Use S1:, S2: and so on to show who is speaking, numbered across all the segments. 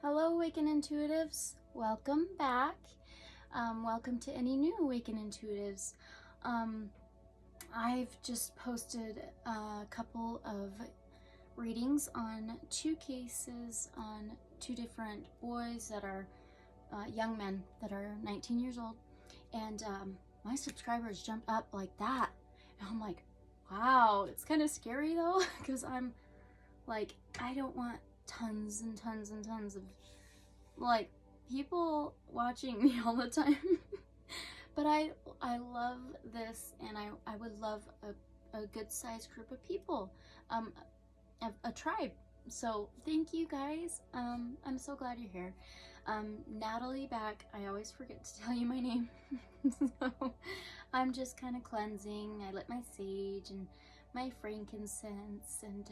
S1: Hello, Awaken Intuitives. Welcome back. Welcome to any new Awaken Intuitives. I've just posted a couple of readings on two cases on two different boys that are young men that are 19 years old. And my subscribers jumped up like that. And I'm like, wow, it's kind of scary though, because I'm like, I don't want tons and tons and tons of like people watching me all the time. But I love this, and I would love a good sized group of people, a tribe. So thank you guys. I'm so glad you're here. Natalie back. I always forget to tell you my name. So I'm just kind of cleansing. I lit my sage and my frankincense, and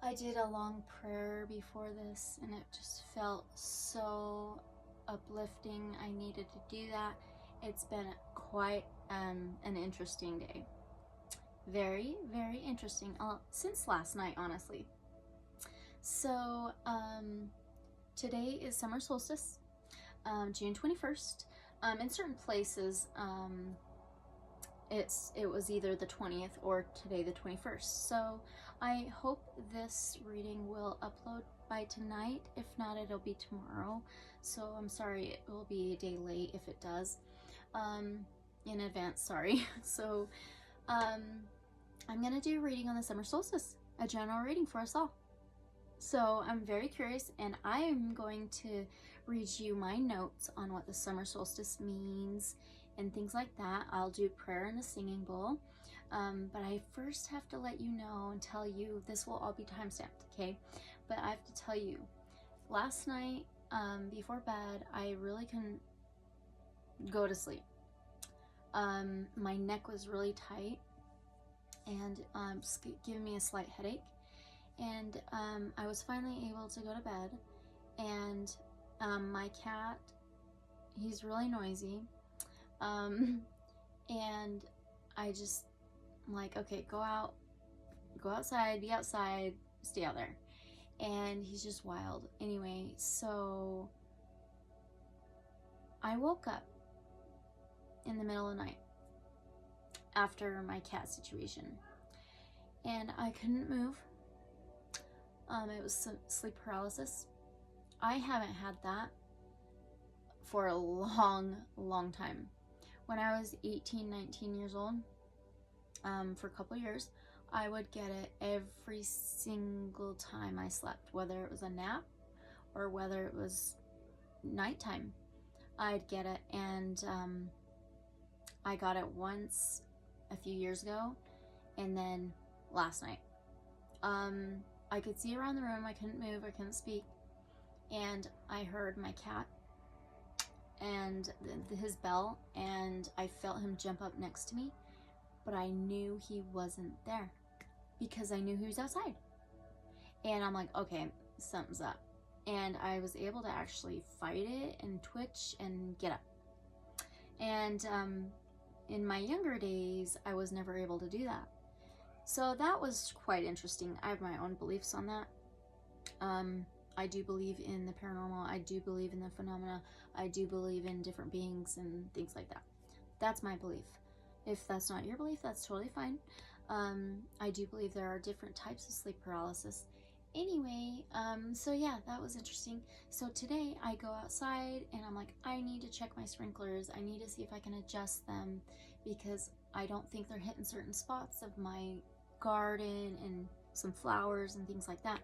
S1: I did a long prayer before this, and it just felt so uplifting. I needed to do that. It's been quite an interesting day. Very, very interesting. Since last night, honestly. So today is Summer Solstice, June 21st. In certain places, it was either the 20th or today the 21st. So I hope this reading will upload by tonight. If not, it'll be tomorrow. So I'm sorry, it will be a day late if it does. In advance, sorry. So I'm gonna do a reading on the summer solstice, a general reading for us all. So I'm very curious, and I am going to read you my notes on what the summer solstice means and things like that. I'll do prayer and a singing bowl. But I first have to let you know and tell you, this will all be time-stamped, okay? But I have to tell you, last night, before bed, I really couldn't go to sleep. My neck was really tight and just giving me a slight headache. And I was finally able to go to bed, and my cat, he's really noisy. And I just, I'm like, okay, go outside, be outside, stay out there. And he's just wild. Anyway, so I woke up in the middle of the night after my cat situation, and I couldn't move. It was sleep paralysis. I haven't had that for a long, long time. When I was 18, 19 years old, for a couple years, I would get it every single time I slept, whether it was a nap or whether it was nighttime. I'd get it, and I got it once a few years ago, and then last night. I could see around the room, I couldn't move, I couldn't speak, and I heard my cat and his bell, and I felt him jump up next to me, but I knew he wasn't there because I knew he was outside. And I'm like, okay, something's up. And I was able to actually fight it and twitch and get up. And in my younger days, I was never able to do that. So that was quite interesting. I have my own beliefs on that. I do believe in the paranormal. I do believe in the phenomena. I do believe in different beings and things like that. That's my belief. If that's not your belief, that's totally fine. I do believe there are different types of sleep paralysis. Anyway, so yeah, that was interesting. So today I go outside and I'm like, I need to check my sprinklers. I need to see if I can adjust them because I don't think they're hitting certain spots of my garden and some flowers and things like that.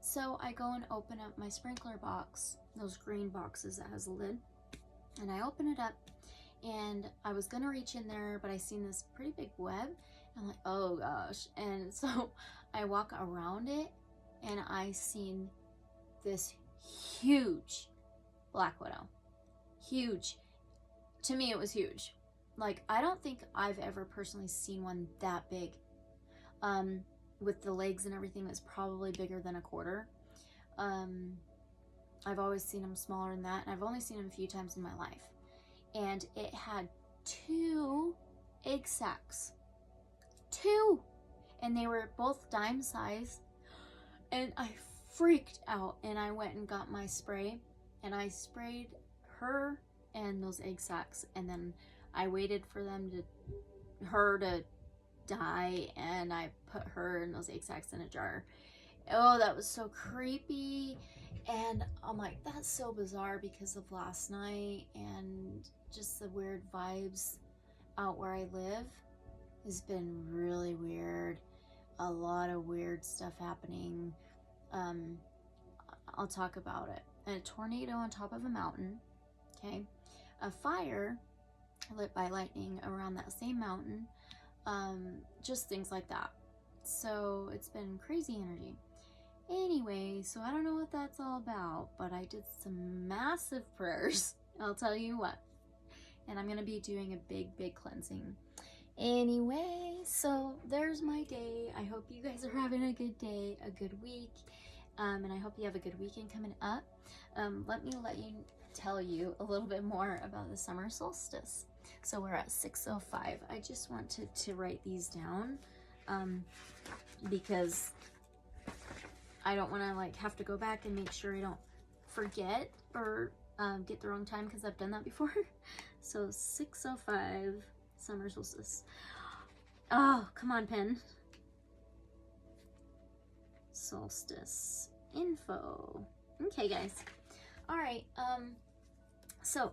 S1: So I go and open up my sprinkler box, those green boxes that has a lid, and I open it up, and I was gonna reach in there, but I seen this pretty big web, and I'm like, oh gosh. And so I walk around it, and I seen this huge black widow. Huge. To me, it was huge. Like, I don't think I've ever personally seen one that big. With the legs and everything, that's probably bigger than a quarter. I've always seen them smaller than that, and I've only seen them a few times in my life. And it had 2 egg sacs. 2! And they were both dime size. And I freaked out, and I went and got my spray, and I sprayed her and those egg sacs, and then I waited for her to die, and I put her and those egg sacs in a jar. Oh, that was so creepy. And I'm like, that's so bizarre because of last night and just the weird vibes out where I live has been really weird. A lot of weird stuff happening. I'll talk about it. A tornado on top of a mountain. Okay. A fire lit by lightning around that same mountain. Just things like that. So it's been crazy energy. Anyway, so I don't know what that's all about, but I did some massive prayers. I'll tell you what. And I'm going to be doing a big cleansing. Anyway, so there's my day. I hope you guys are having a good day, a good week. And I hope you have a good weekend coming up. Let me tell you a little bit more about the summer solstice. So we're at 6:05. I just wanted to write these down because I don't want to like have to go back and make sure I don't forget or get the wrong time, because I've done that before. So 6:05 summer solstice. Oh, come on, pen. Solstice info. Okay, guys. All right. So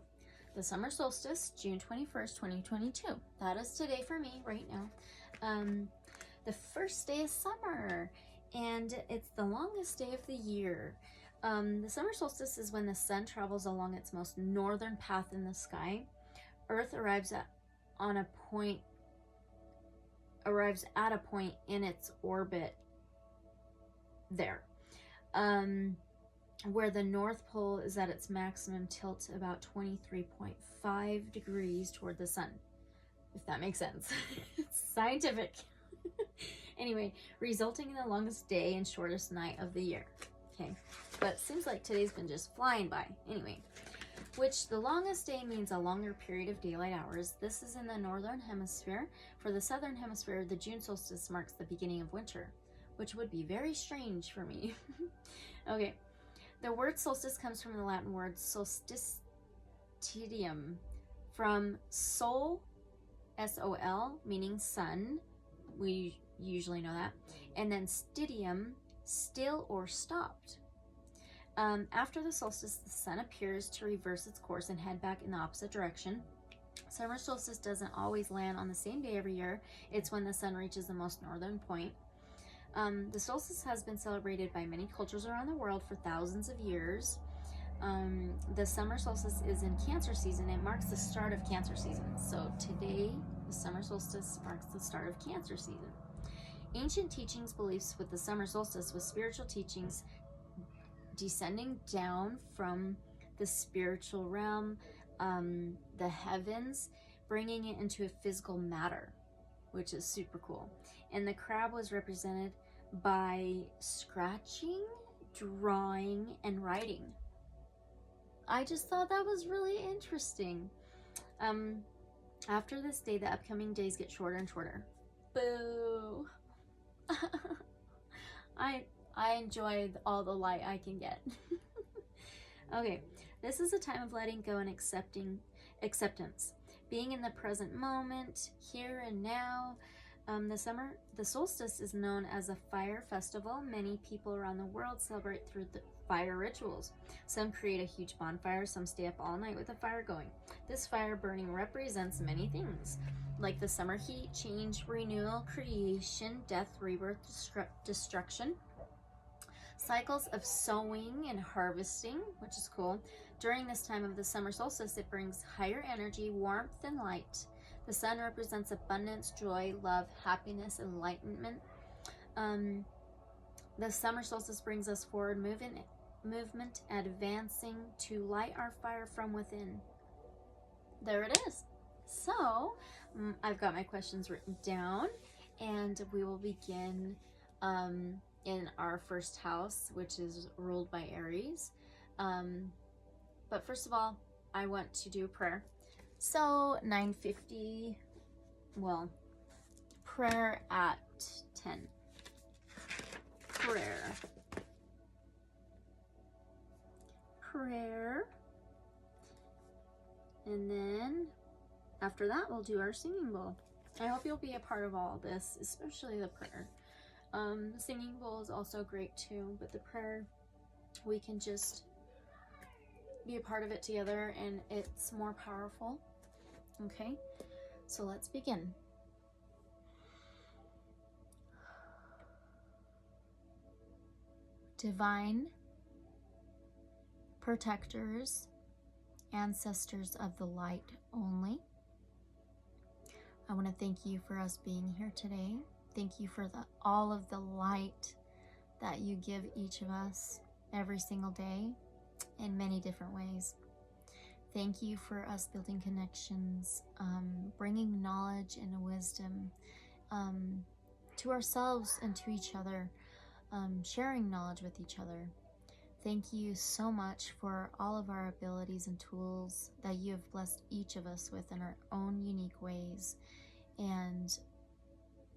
S1: the summer solstice, June 21st, 2022. That is today for me right now. The first day of summer, and it's the longest day of the year. The summer solstice is when the sun travels along its most northern path in the sky. Earth arrives at a point in its orbit there, where the North Pole is at its maximum tilt, about 23.5 degrees toward the sun, if that makes sense. It's scientific. Anyway, resulting in the longest day and shortest night of the year. Okay, but it seems like today's been just flying by. Anyway, which the longest day means a longer period of daylight hours. This is in the northern hemisphere. For the southern hemisphere, the June solstice marks the beginning of winter, which would be very strange for me. Okay, the word solstice comes from the Latin word solstitium, from sol, S-O-L, meaning sun. We usually know that. And then stitium, still or stopped. After the solstice, the sun appears to reverse its course and head back in the opposite direction. Summer solstice doesn't always land on the same day every year. It's when the sun reaches the most northern point. The solstice has been celebrated by many cultures around the world for thousands of years. The summer solstice is in Cancer season. It marks the start of Cancer season. So today, the summer solstice marks the start of Cancer season. Ancient teachings, beliefs with the summer solstice was spiritual teachings descending down from the spiritual realm, the heavens, bringing it into a physical matter, which is super cool. And the crab was represented by scratching, drawing, and writing. I just thought that was really interesting. After this day, the upcoming days get shorter and shorter. Boo! I enjoy all the light I can get. Okay, this is a time of letting go and acceptance. Being in the present moment, here and now. The solstice is known as a fire festival. Many people around the world celebrate through the fire rituals. Some create a huge bonfire, some stay up all night with the fire going. This fire burning represents many things, like the summer heat, change, renewal, creation, death, rebirth, destruction. Cycles of sowing and harvesting, which is cool. During this time of the summer solstice, it brings higher energy, warmth, and light. The sun represents abundance, joy, love, happiness, enlightenment. The summer solstice brings us forward movement, advancing to light our fire from within. There it is. So, I've got my questions written down, and we will begin in our first house, which is ruled by Aries. But first of all, I want to do a prayer. So 9:50, well, prayer at 10. Prayer. prayer. And then after that, we'll do our singing bowl. I hope you'll be a part of all of this, especially the prayer. The singing bowl is also great too, but the prayer, we can just be a part of it together and it's more powerful. Okay, so let's begin. Divine protectors, ancestors of the light only, I want to thank you for us being here today. Thank you for all of the light that you give each of us every single day in many different ways. Thank you for us building connections, bringing knowledge and wisdom to ourselves and to each other, sharing knowledge with each other. Thank you so much for all of our abilities and tools that you have blessed each of us with in our own unique ways. And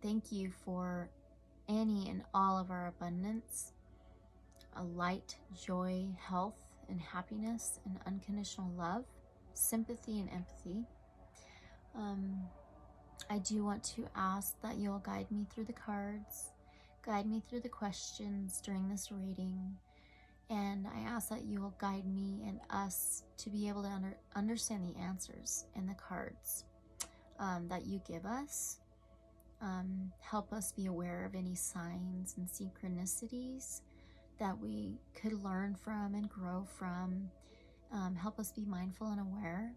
S1: thank you for any and all of our abundance, light, joy, health, and happiness, and unconditional love, sympathy, and empathy. I do want to ask that you'll guide me through the cards, guide me through the questions during this reading, and I ask that you will guide me and us to be able to understand the answers in the cards that you give us. Help us be aware of any signs and synchronicities that we could learn from and grow from. Help us be mindful and aware.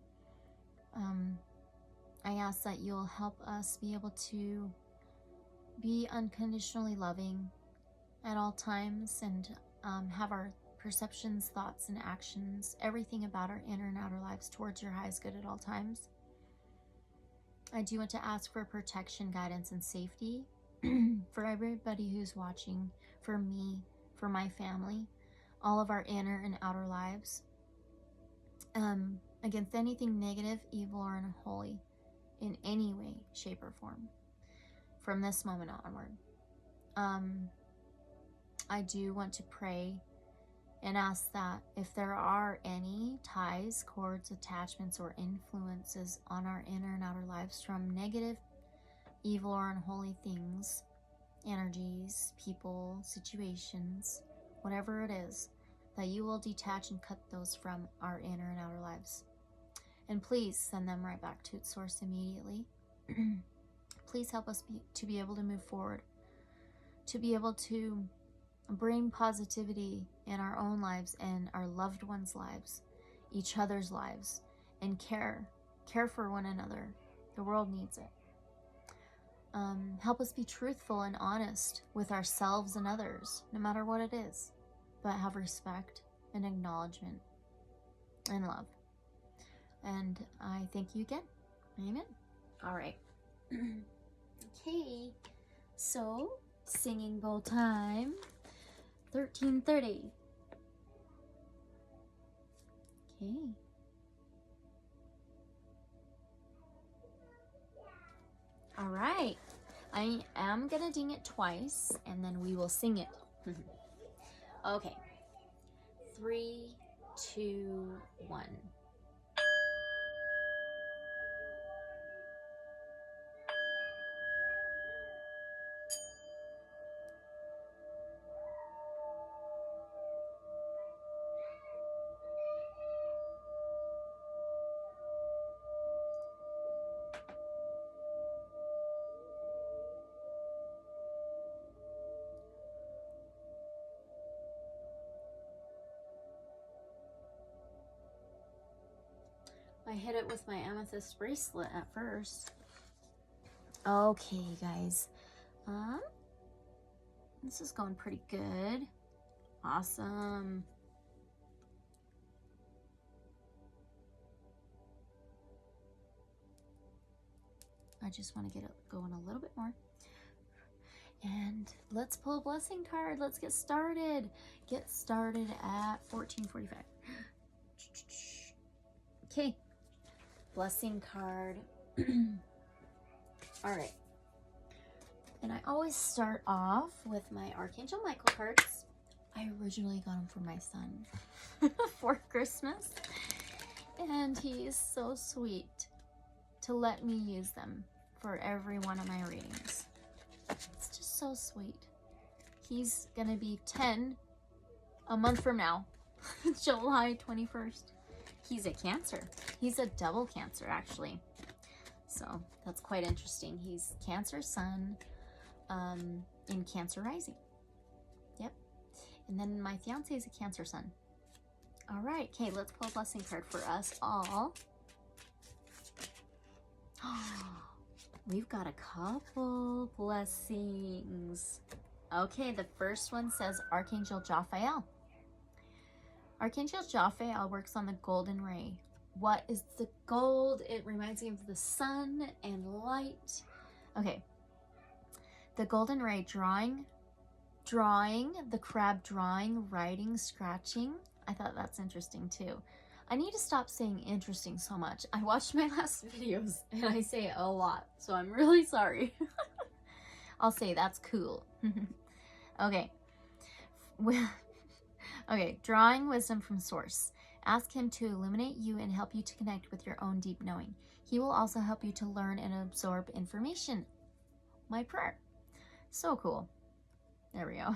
S1: I ask that you'll help us be able to be unconditionally loving at all times and have our perceptions, thoughts, and actions, everything about our inner and outer lives towards your highest good at all times. I do want to ask for protection, guidance, and safety for everybody who's watching, for me, for my family, all of our inner and outer lives, against anything negative, evil, or unholy in any way, shape, or form from this moment onward. I do want to pray and ask that if there are any ties, cords, attachments, or influences on our inner and outer lives from negative, evil, or unholy things, energies, people, situations, whatever it is, that you will detach and cut those from our inner and outer lives. And please send them right back to its source immediately. Please help us to be able to move forward, to be able to bring positivity in our own lives and our loved ones' lives, each other's lives, and care for one another. The world needs it. Help us be truthful and honest with ourselves and others, no matter what it is, but have respect and acknowledgement and love. And I thank you again. Amen. All right. Okay, so singing bowl time. 13:30. Okay. All right. I am gonna ding it twice, and then we will sing it. Okay. 3, 2, 1. I hit it with my amethyst bracelet at first. Okay, guys. This is going pretty good. Awesome. I just want to get it going a little bit more. And let's pull a blessing card. Let's get started. Get started at 14:45. Okay. Blessing card. All right. And I always start off with my Archangel Michael cards. I originally got him for my son for Christmas. And he is so sweet to let me use them for every one of my readings. It's just so sweet. He's gonna be 10 a month from now, July 21st. He's a Cancer. He's a double Cancer, actually. So that's quite interesting. He's Cancer Sun in Cancer Rising. Yep. And then my fiance is a Cancer Sun. All right. Okay, let's pull a blessing card for us all. We've got a couple blessings. Okay, the first one says Archangel Jophiel. Archangel Jophiel works on the golden ray. What is the gold? It reminds me of the sun and light. Okay. The golden ray, drawing, the crab drawing, writing, scratching. I thought that's interesting too. I need to stop saying interesting so much. I watched my last videos and I say it a lot, so I'm really sorry. I'll say that's cool. Okay. Okay, drawing wisdom from source. Ask him to illuminate you and help you to connect with your own deep knowing. He will also help you to learn and absorb information. My prayer. So cool. There we go.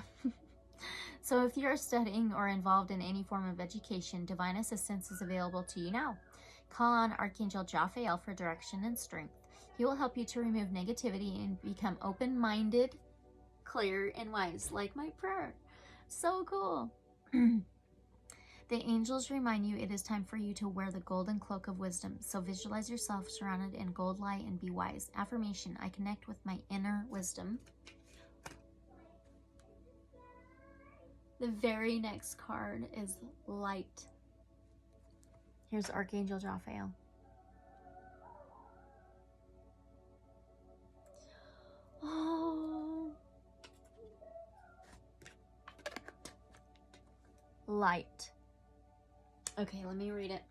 S1: So if you're studying or involved in any form of education, divine assistance is available to you now. Call on Archangel Jophiel for direction and strength. He will help you to remove negativity and become open-minded, clear, and wise, like my prayer. So cool. The angels remind you it is time for you to wear the golden cloak of wisdom. So visualize yourself surrounded in gold light and be wise. Affirmation, I connect with my inner wisdom. The very next card is light. Here's Archangel Jophiel. Oh. Light. Okay, let me read it.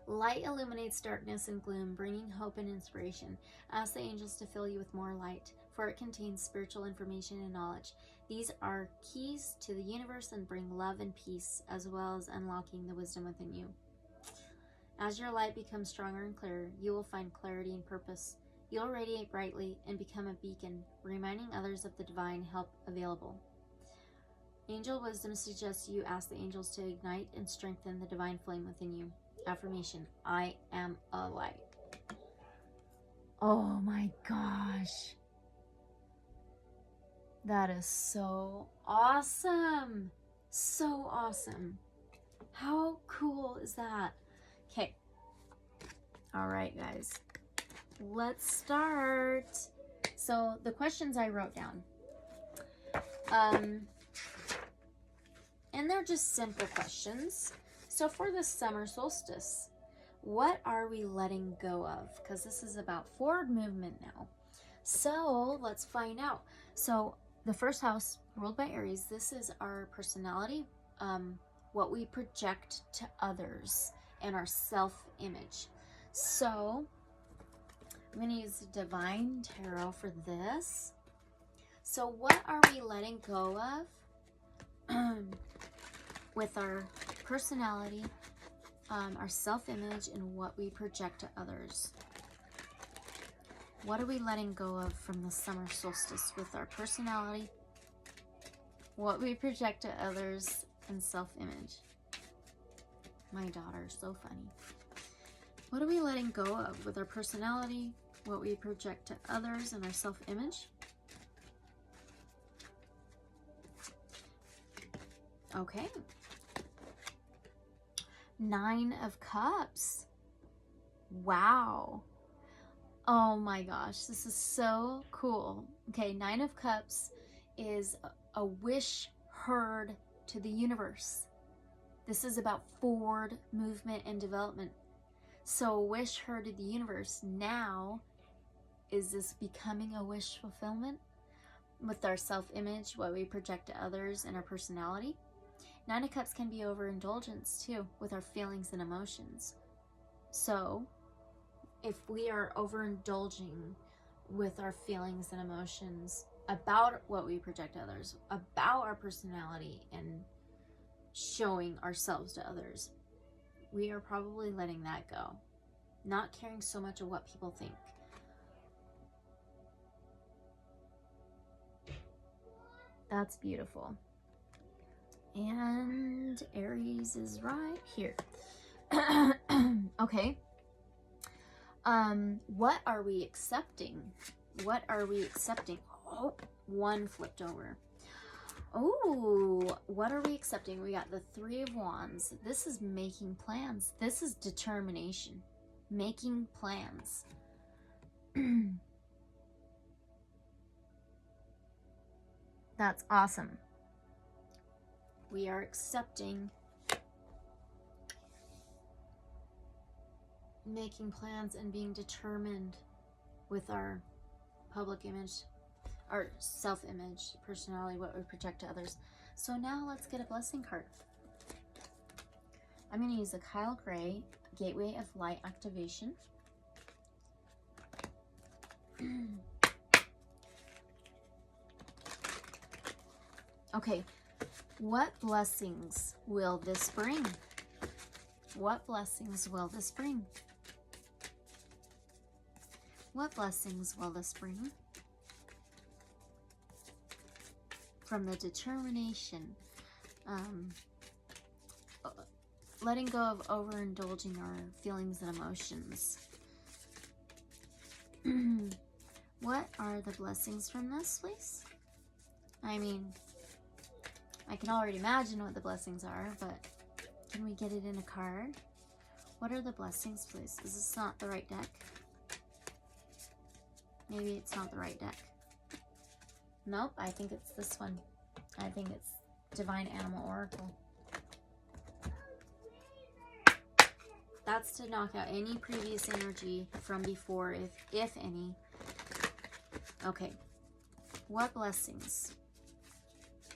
S1: Light illuminates darkness and gloom, bringing hope and inspiration. Ask the angels to fill you with more light, for it contains spiritual information and knowledge. These are keys to the universe and bring love and peace, as well as unlocking the wisdom within you. As your light becomes stronger and clearer, you will find clarity and purpose. You'll radiate brightly and become a beacon, reminding others of the divine help available. Angel wisdom suggests you ask the angels to ignite and strengthen the divine flame within you. Affirmation, I am a light. Oh my gosh. That is so awesome. So awesome. How cool is that? Okay. All right, guys. Let's start. So the questions I wrote down. And they're just simple questions. So for the summer solstice, what are we letting go of? Because this is about forward movement now. So let's find out. So the first house, ruled by Aries, this is our personality, what we project to others, and our self-image. So I'm going to use the Divine Tarot for this. So what are we letting go of with our personality, our self-image, and what we project to others? What are we letting go of from the summer solstice with our personality, what we project to others, and self-image? My daughter, so funny. What are we letting go of with our personality, what we project to others, and our self-image? Okay. 9 of Cups. Wow. Oh my gosh, this is so cool. Okay, 9 of Cups is a wish heard to the universe. This is about forward movement and development. So a wish heard to the universe. Now, is this becoming a wish fulfillment? With our self-image, what we project to others, and our personality. 9 of Cups can be overindulgence too, with our feelings and emotions. So, if we are overindulging with our feelings and emotions, about what we project to others, about our personality and showing ourselves to others, we are probably letting that go. Not caring so much of what people think. That's beautiful. And Aries is right here. Okay. What are we accepting? What are we accepting? Oh, one flipped over. Oh, what are we accepting? We got the Three of Wands. This is making plans. This is determination. Making plans. That's awesome. We are accepting making plans and being determined with our public image, our self-image, personality, what we project to others. So now let's get a blessing card. I'm going to use the Kyle Gray Gateway of Light activation. Okay, what blessings will this bring? What blessings will this bring? What blessings will this bring? From the determination, letting go of overindulging our feelings and emotions. What are the blessings from this, please? I mean, I can already imagine what the blessings are, but can we get it in a card? What are the blessings, please? Is this not the right deck? Maybe it's not the right deck. Nope, I think it's this one. I think it's Divine Animal Oracle. That's to knock out any previous energy from before, if any. Okay. What blessings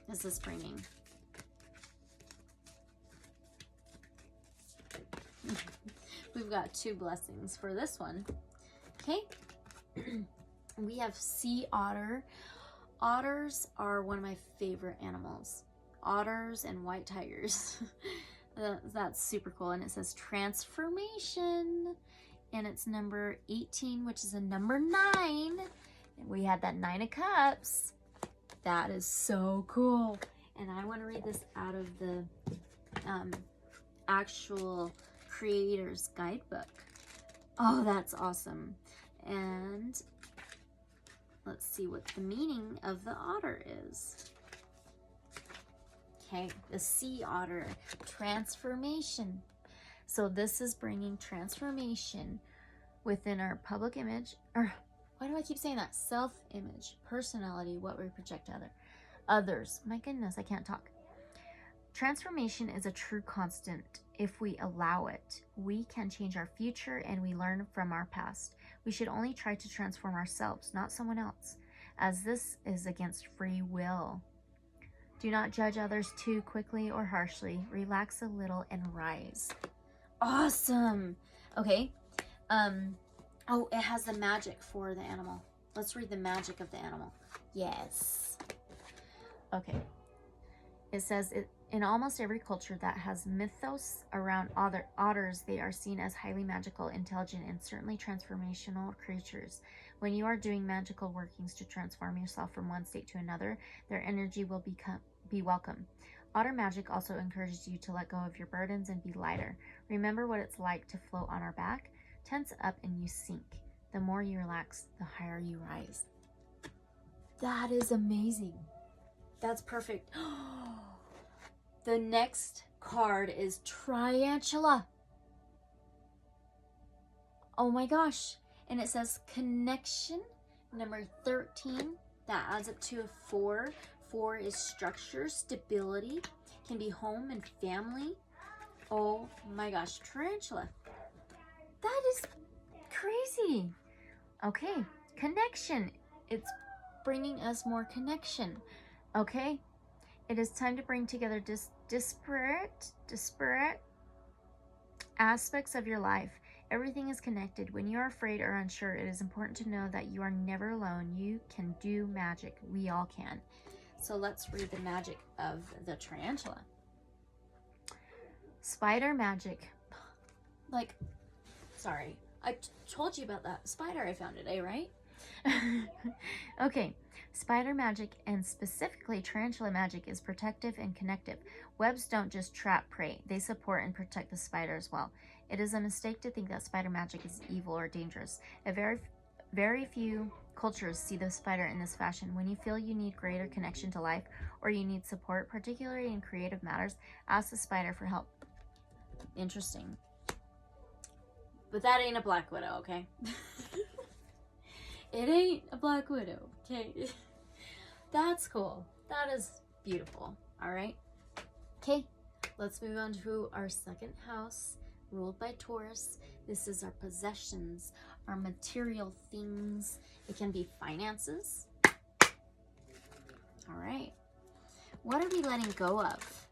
S1: is this bringing? We've got 2 blessings for this one. Okay. We have sea otter. Otters are one of my favorite animals. Otters and white tigers. That's super cool. And it says transformation. And it's number 18, which is a number 9. And we had that 9 of Cups. That is so cool. And I want to read this out of the actual creator's guidebook. Oh, that's awesome. And let's see what the meaning of the otter is. Okay, the sea otter, transformation. So this is bringing transformation within our public image, or why do I keep saying that? Self-image, personality, what we project to others. My goodness, I can't talk. Transformation is a true constant. If we allow it, we can change our future and we learn from our past. We should only try to transform ourselves, not someone else, as this is against free will. Do not judge others too quickly or harshly. Relax a little and rise. Awesome. Okay. Oh, it has the magic for the animal. Let's read the magic of the animal. Yes. Okay. It says, in almost every culture that has mythos around otters, they are seen as highly magical, intelligent, and certainly transformational creatures. When you are doing magical workings to transform yourself from one state to another, their energy will be welcome. Otter magic also encourages you to let go of your burdens and be lighter. Remember what it's like to float on our back. Tense up and you sink. The more you relax, the higher you rise. That is amazing. That's perfect. The next card is Tarantula. Oh my gosh. And it says connection, number 13. That adds up to a 4. 4 is structure, stability, can be home and family. Oh my gosh, Tarantula. That is crazy. Okay, connection. It's bringing us more connection. Okay, it is time to bring together disparate aspects of your life Everything is connected. When you are afraid or unsure, it is important to know that you are never alone. You can do magic. We all can. So let's read the magic of the tarantula. Spider magic. Like, sorry, I told you about that spider I found today, right? Okay, spider magic, and specifically tarantula magic, is protective and connective. Webs don't just trap prey, they support and protect the spider as well. It is a mistake to think that spider magic is evil or dangerous. Very few cultures see the spider in this fashion. When you feel you need greater connection to life or you need support, particularly in creative matters, ask the spider for help. Interesting. But that ain't a black widow, okay? It ain't a black widow, okay? That's cool. That is beautiful. All right. Okay, let's move on to our second house, ruled by Taurus. This is our possessions, our material things. It can be finances. All right. What are we letting go of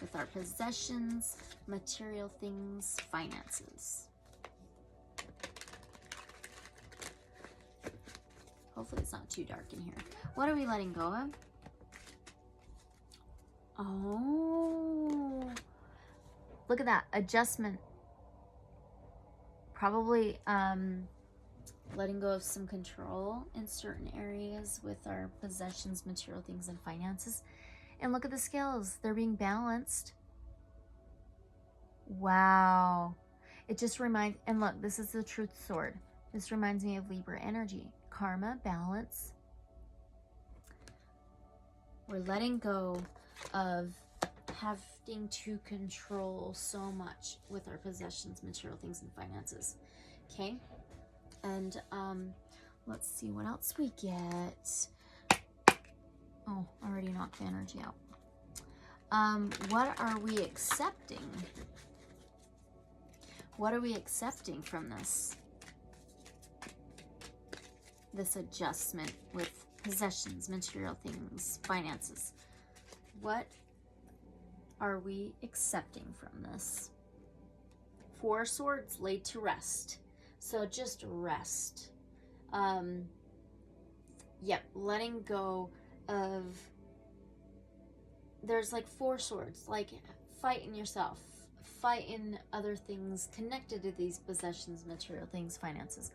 S1: with our possessions, material things, finances? Hopefully it's not too dark in here. What are we letting go of? Oh, look at that. Adjustment. Probably letting go of some control in certain areas with our possessions, material things, and finances. And look at the scales. They're being balanced. Wow. It just reminds, and look, this is the truth sword. This reminds me of Libra energy. Karma, balance. We're letting go of having to control so much with our possessions, material things, and finances. Okay? And let's see what else we get. Oh, already knocked the energy out. What are we accepting? What are we accepting from this? This adjustment with possessions, material things, finances. What are we accepting from this? 4 swords laid to rest. So just rest. Yep, letting go of, there's like 4 swords, like fighting yourself, fighting other things connected to these possessions, material things, finances.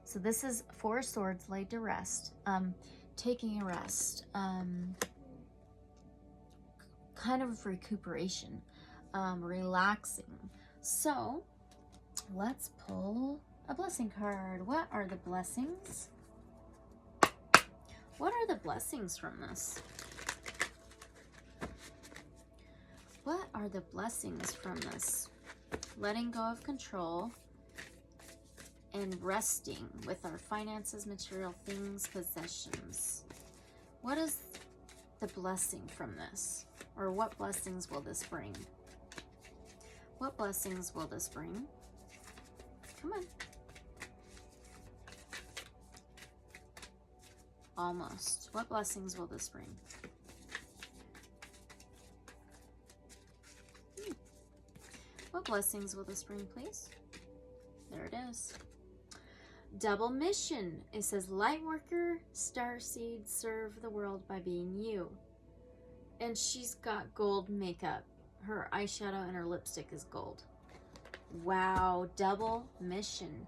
S1: So this is 4 swords laid to rest, taking a rest, kind of recuperation, relaxing. So let's pull a blessing card. What are the blessings? What are the blessings from this? What are the blessings from this? Letting go of control and resting with our finances, material things, possessions. What is the blessing from this? Or what blessings will this bring? What blessings will this bring? Come on. Almost. What blessings will this bring? What blessings will this bring, please? There it is. Double mission. It says, light worker, starseed, serve the world by being you. And she's got gold makeup. Her eyeshadow and her lipstick is gold. Wow, double mission.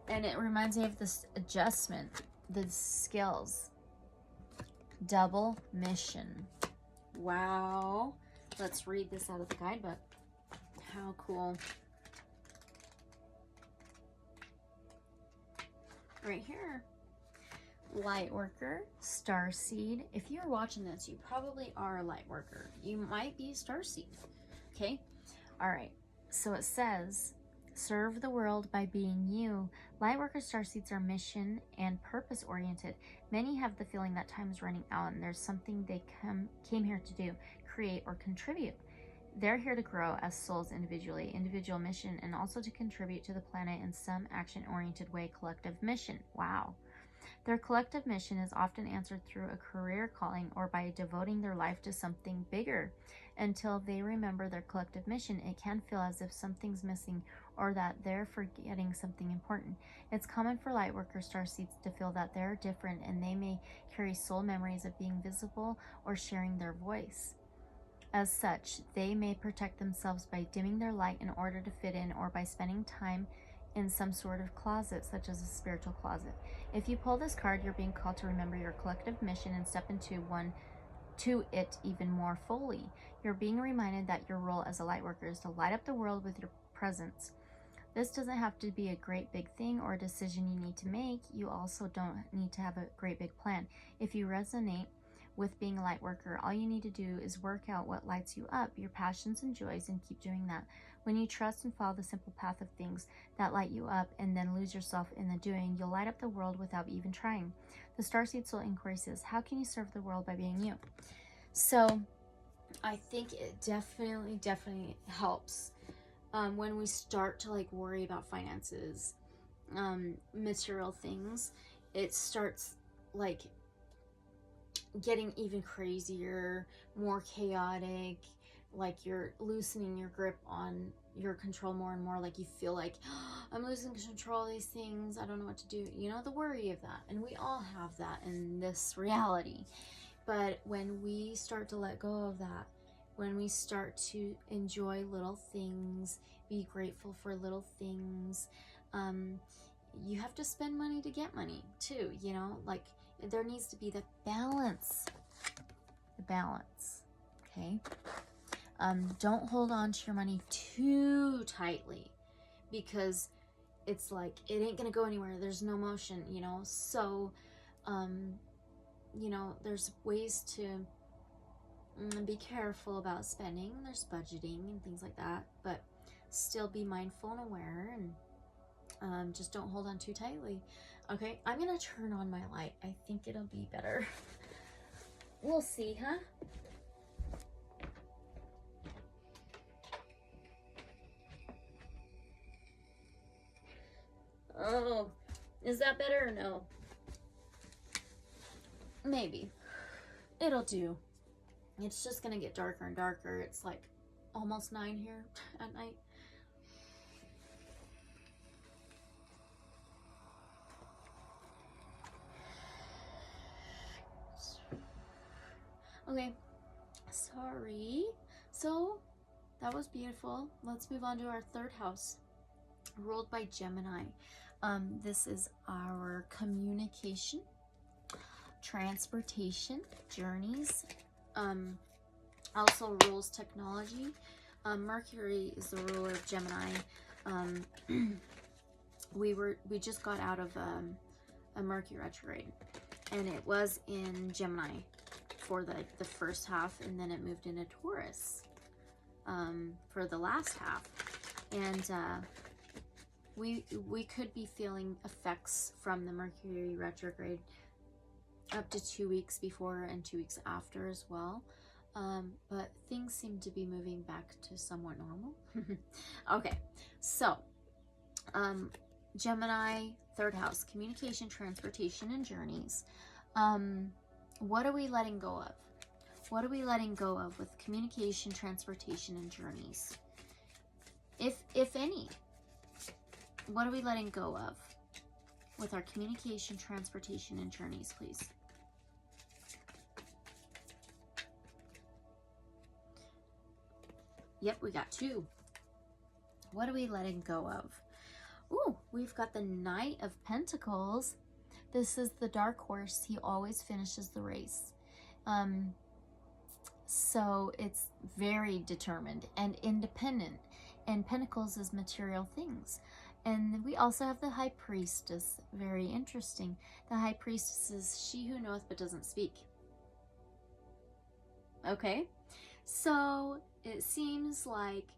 S1: And it reminds me of this adjustment, the skills. Double mission. Wow. Let's read this out of the guidebook. How cool. Right here. Light worker, starseed. If you're watching this, you probably are a light worker. You might be a starseed. Okay? All right. So it says, serve the world by being you. Light worker starseeds are mission and purpose oriented. Many have the feeling that time is running out and there's something they came here to do, create, or contribute. They're here to grow as souls individually, individual mission, and also to contribute to the planet in some action-oriented way, collective mission. Wow. Their collective mission is often answered through a career calling or by devoting their life to something bigger. until they remember their collective mission. It can feel as if something's missing or that they're forgetting something important. It's common for lightworker starseeds to feel that they're different, and they may carry soul memories of being visible or sharing their voice. As such, they may protect themselves by dimming their light in order to fit in, or by spending time in some sort of closet, such as a spiritual closet. If you pull this card, you're being called to remember your collective mission and step into it even more fully. You're being reminded that your role as a light worker is to light up the world with your presence. This doesn't have to be a great big thing or a decision you need to make. You also don't need to have a great big plan. If you resonate with being a light worker, all you need to do is work out what lights you up, your passions and joys, and keep doing that. When you trust and follow the simple path of things that light you up and then lose yourself in the doing, you'll light up the world without even trying. The Starseed Soul inquiry says, how can you serve the world by being you? So I think it definitely helps when we start to like worry about finances, material things. It starts like getting even crazier, more chaotic, like you're loosening your grip on your control more and more. Like you feel like, oh, I'm losing control of these things, I don't know what to do, you know, the worry of that. And we all have that in this reality. But when we start to let go of that, when we start to enjoy little things, be grateful for little things, you have to spend money to get money too, you know, like there needs to be the balance, okay? Don't hold on to your money too tightly, because it's like, it ain't gonna go anywhere. There's no motion, you know? So, you know, there's ways to be careful about spending. There's budgeting and things like that, but still be mindful and aware, and just don't hold on too tightly. Okay, I'm gonna turn on my light. I think it'll be better. We'll see, huh? Oh, is that better or no? Maybe. It'll do. It's just gonna get darker and darker. It's like almost 9 here at night. Okay, sorry. So that was beautiful. Let's move on to our third house, ruled by Gemini. This is our communication, transportation, journeys, also rules technology. Mercury is the ruler of Gemini. We just got out of a Mercury retrograde, and it was in Gemini for the first half, and then it moved into Taurus for the last half. And we could be feeling effects from the Mercury retrograde up to 2 weeks before and 2 weeks after as well. But things seem to be moving back to somewhat normal. Okay, so Gemini, third house, communication, transportation, and journeys. What are we letting go of? What are we letting go of with communication, transportation, and journeys? If any, what are we letting go of with our communication, transportation, and journeys, please? Yep, we got 2. What are we letting go of? Ooh, we've got the Knight of Pentacles. This is the dark horse. He always finishes the race. So it's very determined and independent. And Pentacles is material things. And we also have the High Priestess. Very interesting. The High Priestess is she who knoweth but doesn't speak. Okay? So it seems like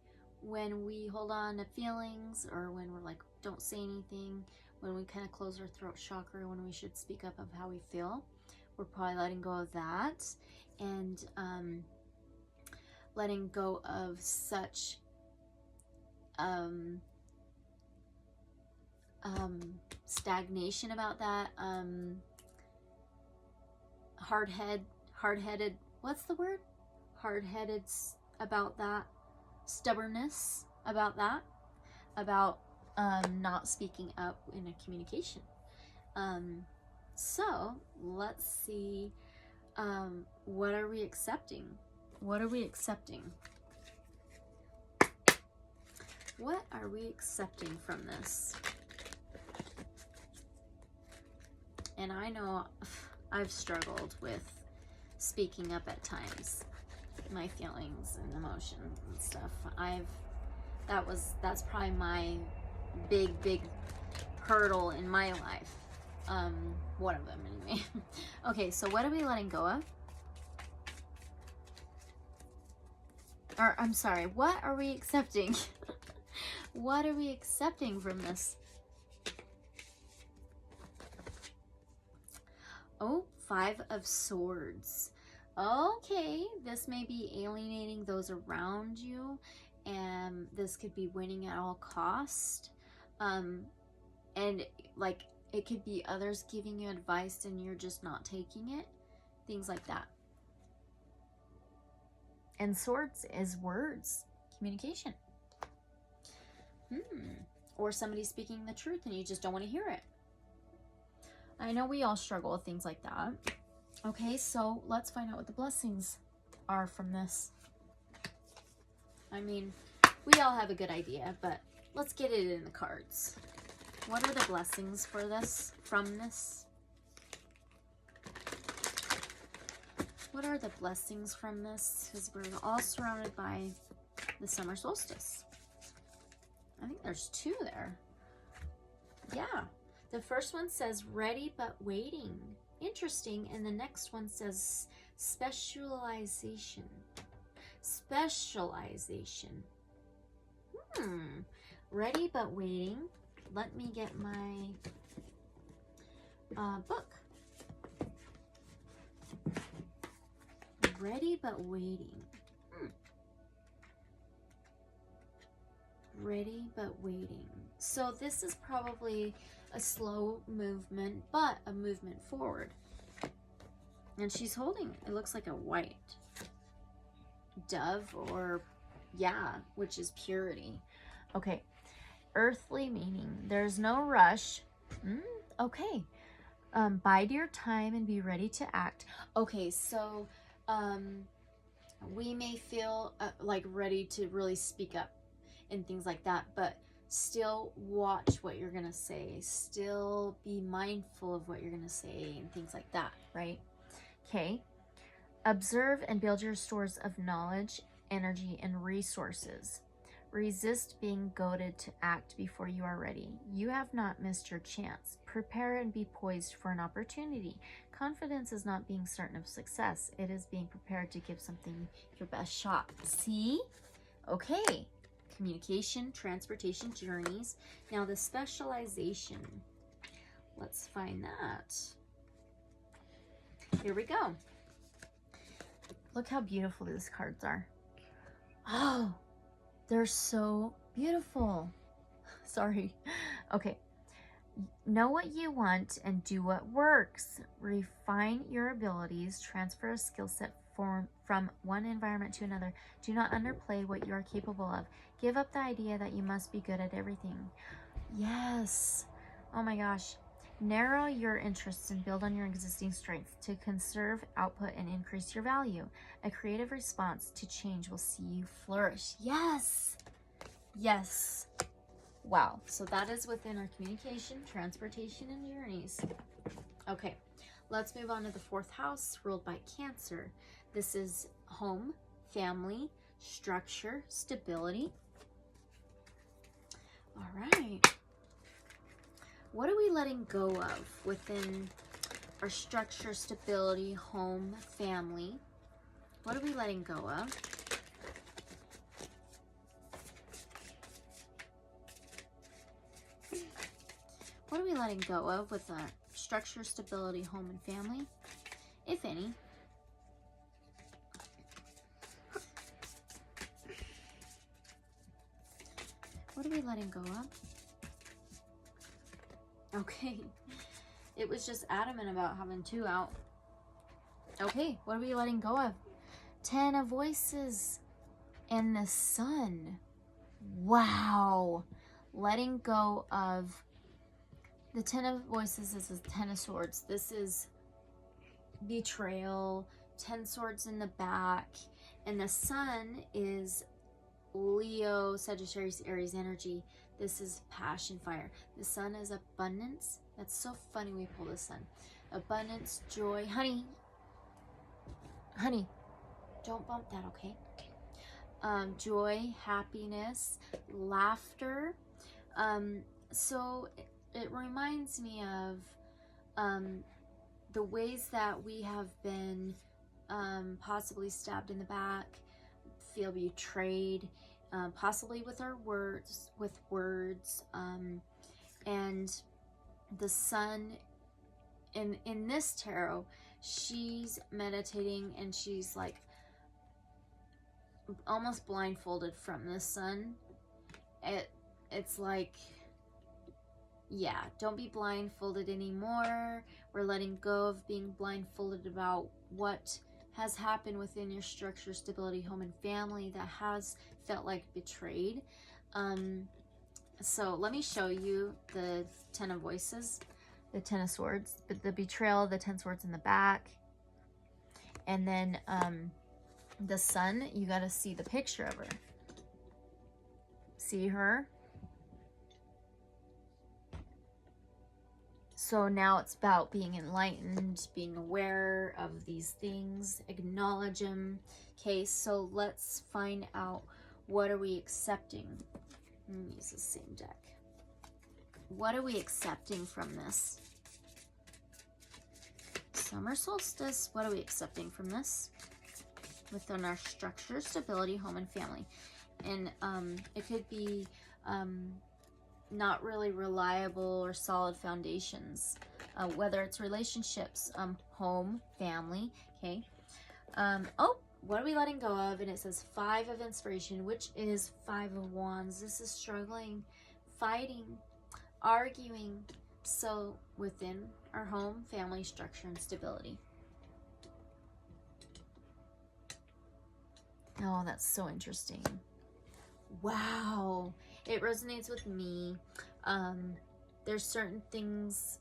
S1: when we hold on to feelings, or when we're like, don't say anything, when we kind of close our throat chakra, when we should speak up of how we feel, we're probably letting go of that, and letting go of such stagnation about that, hard-headed, what's the word? Hard-headed about that, stubbornness about that, about not speaking up in a communication. So let's see, what are we accepting? What are we accepting? What are we accepting from this? And I know I've struggled with speaking up at times, my feelings and emotions and stuff. That's probably my big hurdle in my life. One of them anyway. Okay, so what are we letting go of? Or I'm sorry, what are we accepting? What are we accepting from this? Oh, 5 of Swords. Okay, this may be alienating those around you, and this could be winning at all cost. And like, it could be others giving you advice and you're just not taking it. Things like that. And Swords is words, communication. Or somebody speaking the truth and you just don't want to hear it. I know we all struggle with things like that. Okay, so let's find out what the blessings are from this. I mean, we all have a good idea, but let's get it in the cards. What are the blessings for this, from this? What are the blessings from this? Because we're all surrounded by the Summer Solstice. I think there's 2 there. Yeah. The first one says ready but waiting. Interesting. And the next one says specialization. Specialization. Ready but waiting. Let me get my book. Ready but waiting. Ready but waiting. So this is probably a slow movement, but a movement forward. And she's holding, it looks like a white dove, or yeah, which is purity. Okay. Earthly meaning. There's no rush. Okay. Bide your time and be ready to act. Okay, so we may feel like ready to really speak up and things like that, but still watch what you're gonna say. Still be mindful of what you're gonna say and things like that, right? Okay. Observe and build your stores of knowledge, energy, and resources. Resist being goaded to act before you are ready. You have not missed your chance. Prepare and be poised for an opportunity. Confidence is not being certain of success. It is being prepared to give something your best shot. See? Okay. Communication, transportation, journeys. Now the specialization. Let's find that. Here we go. Look how beautiful these cards are. Oh, they're so beautiful. Sorry. Okay. Know what you want and do what works. Refine your abilities. Transfer a skill set from one environment to another. Do not underplay what you are capable of. Give up the idea that you must be good at everything. Yes. Oh my gosh. Narrow your interests and build on your existing strengths to conserve output and increase your value. A creative response to change will see you flourish. Yes. Yes. Wow. So that is within our communication, transportation, and journeys. Okay. Let's move on to the 4th house, ruled by Cancer. This is home, family, structure, stability. All right. What are we letting go of within our structure, stability, home, family? What are we letting go of? What are we letting go of with our structure, stability, home, and family, if any? What are we letting go of? Okay. It was just adamant about having 2 out. Okay, what are we letting go of? 10 of Voices. And the Sun. Wow. Letting go of the Ten of Voices is the Ten of Swords. This is betrayal, 10 swords in the back. And the Sun is Leo, Sagittarius, Aries energy. This is passion, fire. The Sun is abundance. That's so funny we pull the Sun. Abundance, joy. Honey, don't bump that, okay? Joy, happiness, laughter. So it reminds me of the ways that we have been possibly stabbed in the back, feel betrayed, possibly with our words, and the Sun in this tarot, she's meditating and she's like almost blindfolded from the Sun. It's like, yeah, don't be blindfolded anymore. We're letting go of being blindfolded about what has happened within your structure, stability, home, and family that has felt like betrayed. So let me show you the Ten of Voices, the Ten of Swords, the betrayal, the 10 swords in the back. And then the Sun, you got to see the picture of her. See her? So now it's about being enlightened, being aware of these things, acknowledge them. Okay, so let's find out, what are we accepting? I'm going to use the same deck. What are we accepting from this? Summer Solstice, what are we accepting from this? Within our structure, stability, home, and family. And it could be not really reliable or solid foundations, whether it's relationships, home, family, okay? Oh, what are we letting go of? And it says 5 of Inspiration, which is 5 of Wands. This is struggling, fighting, arguing. So within our home, family, structure, and stability. Oh, that's so interesting. Wow. It resonates with me. There's certain things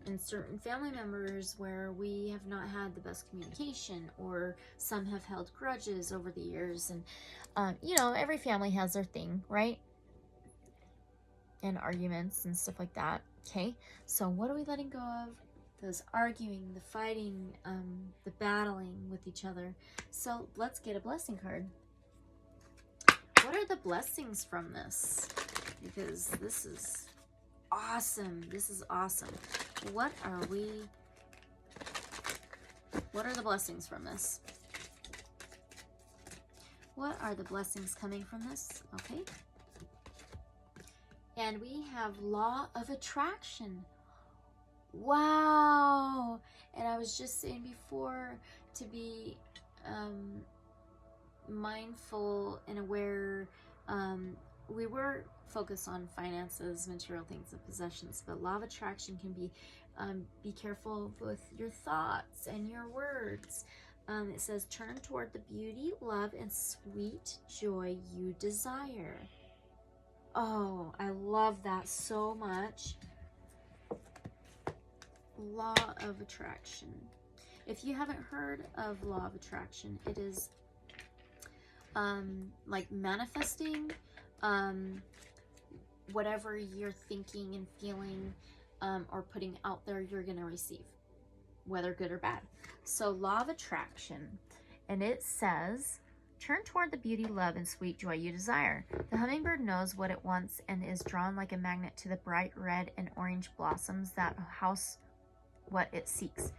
S1: and certain family members where we have not had the best communication, or some have held grudges over the years. And, you know, every family has their thing, right? And arguments and stuff like that. Okay. So what are we letting go of? Those arguing, the fighting, the battling with each other. So let's get a blessing card. What are the blessings from this? Because this is awesome. This is awesome. What are the blessings from this? What are the blessings coming from this? Okay. And we have Law of Attraction. Wow. And I was just saying before to be mindful and aware. We were focused on finances, material things, and possessions, but Law of Attraction can be careful with your thoughts and your words. It says, turn toward the beauty, love, and sweet joy you desire. Oh, I love that so much. Law of Attraction. If you haven't heard of Law of Attraction, it is like manifesting whatever you're thinking and feeling or putting out there, you're going to receive, whether good or bad. So Law of Attraction, and it says, turn toward the beauty, love, and sweet joy you desire. The hummingbird knows what it wants and is drawn like a magnet to the bright red and orange blossoms that house what it seeks.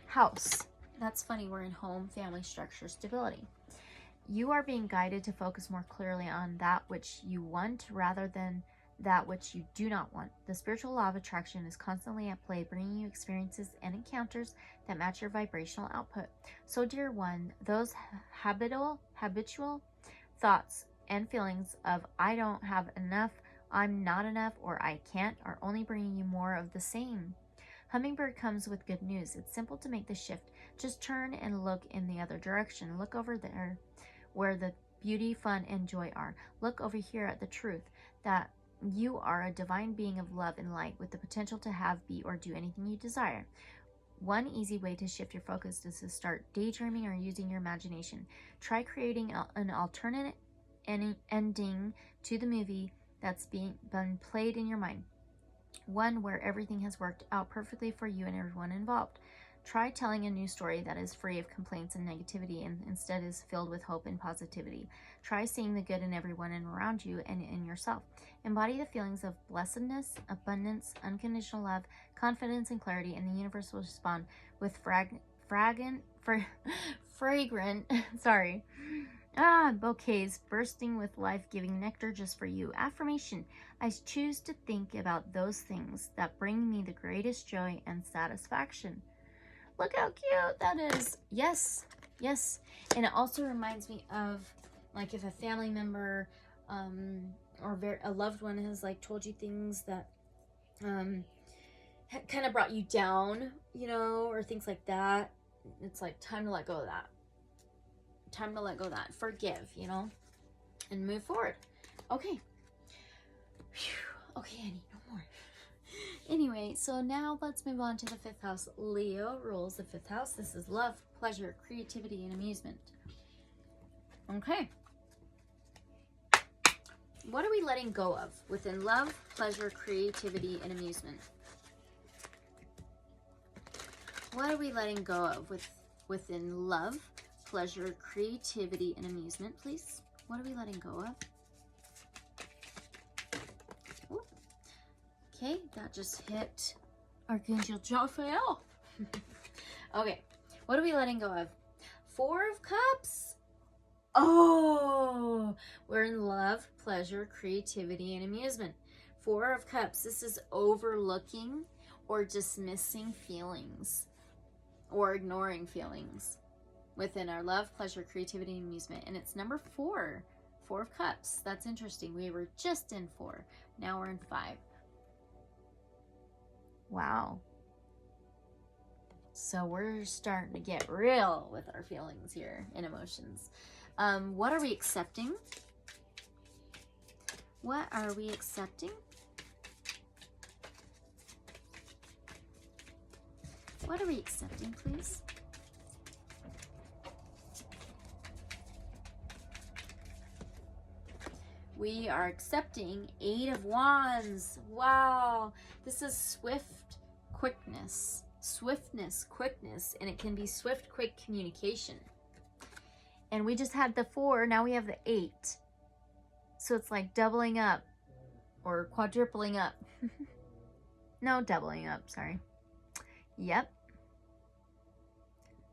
S1: House. That's funny. We're in home, family, structure, stability. You are being guided to focus more clearly on that which you want rather than that which you do not want. The spiritual law of attraction is constantly at play, bringing you experiences and encounters that match your vibrational output. So, dear one, those habitual thoughts and feelings of I don't have enough, I'm not enough, or I can't are only bringing you more of the same. Hummingbird comes with good news. It's simple to make the shift. Just turn and look in the other direction. Look over there where the
S2: beauty, fun, and joy are. Look over here at the truth that you are a divine being of love and light with the potential to have, be, or do anything you desire. One easy way to shift your focus is to start daydreaming or using your imagination. Try creating an alternate ending to the movie that's been played in your mind. One where everything has worked out perfectly for you and everyone involved. Try telling a new story that is free of complaints and negativity and instead is filled with hope and positivity. Try seeing the good in everyone and around you and in yourself. Embody the feelings of blessedness, abundance, unconditional love, confidence, and clarity, and the universe will respond with fragrant bouquets bursting with life-giving nectar just for you. Affirmation: I choose to think about those things that bring me the greatest joy and satisfaction. Look how cute that is. Yes, yes. And it also reminds me of, like, if a family member or a loved one has, like, told you things that kind of brought you down, you know, or things like that. It's like time to let go of that. Time to let go of that. Forgive, you know, and move forward. Okay. Whew. Okay, Annie, no more. Anyway, so now let's move on to the 5th house. Leo rules the 5th house. This is love, pleasure, creativity, and amusement. Okay. What are we letting go of within love, pleasure, creativity, and amusement? What are we letting go of within love, pleasure, creativity, and amusement, please? What are we letting go of? Ooh. Okay, that just hit Archangel Jophiel. Okay, what are we letting go of? 4 of Cups. Oh, we're in love, pleasure, creativity, and amusement. 4 of Cups. This is overlooking or dismissing feelings or ignoring feelings within our love, pleasure, creativity, and amusement. And it's number 4. 4 of Cups. That's interesting. We were just in 4. Now we're in 5. Wow. So we're starting to get real with our feelings here and emotions. What are we accepting? What are we accepting? What are we accepting, please? We are accepting 8 of Wands. Wow. This is swift quickness. Swiftness, quickness, and it can be swift, quick communication. And we just had the 4, now we have the 8. So it's like doubling up or quadrupling up. No, doubling up, sorry. Yep.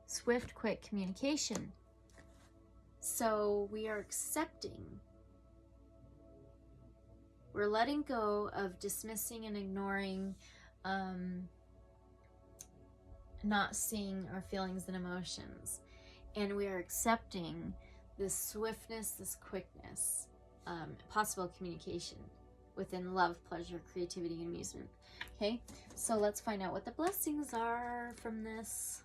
S2: Swift, quick communication. So we are accepting. We're letting go of dismissing and ignoring, not seeing our feelings and emotions. And we are accepting this swiftness, this quickness, possible communication within love, pleasure, creativity, and amusement. Okay, so let's find out what the blessings are from this.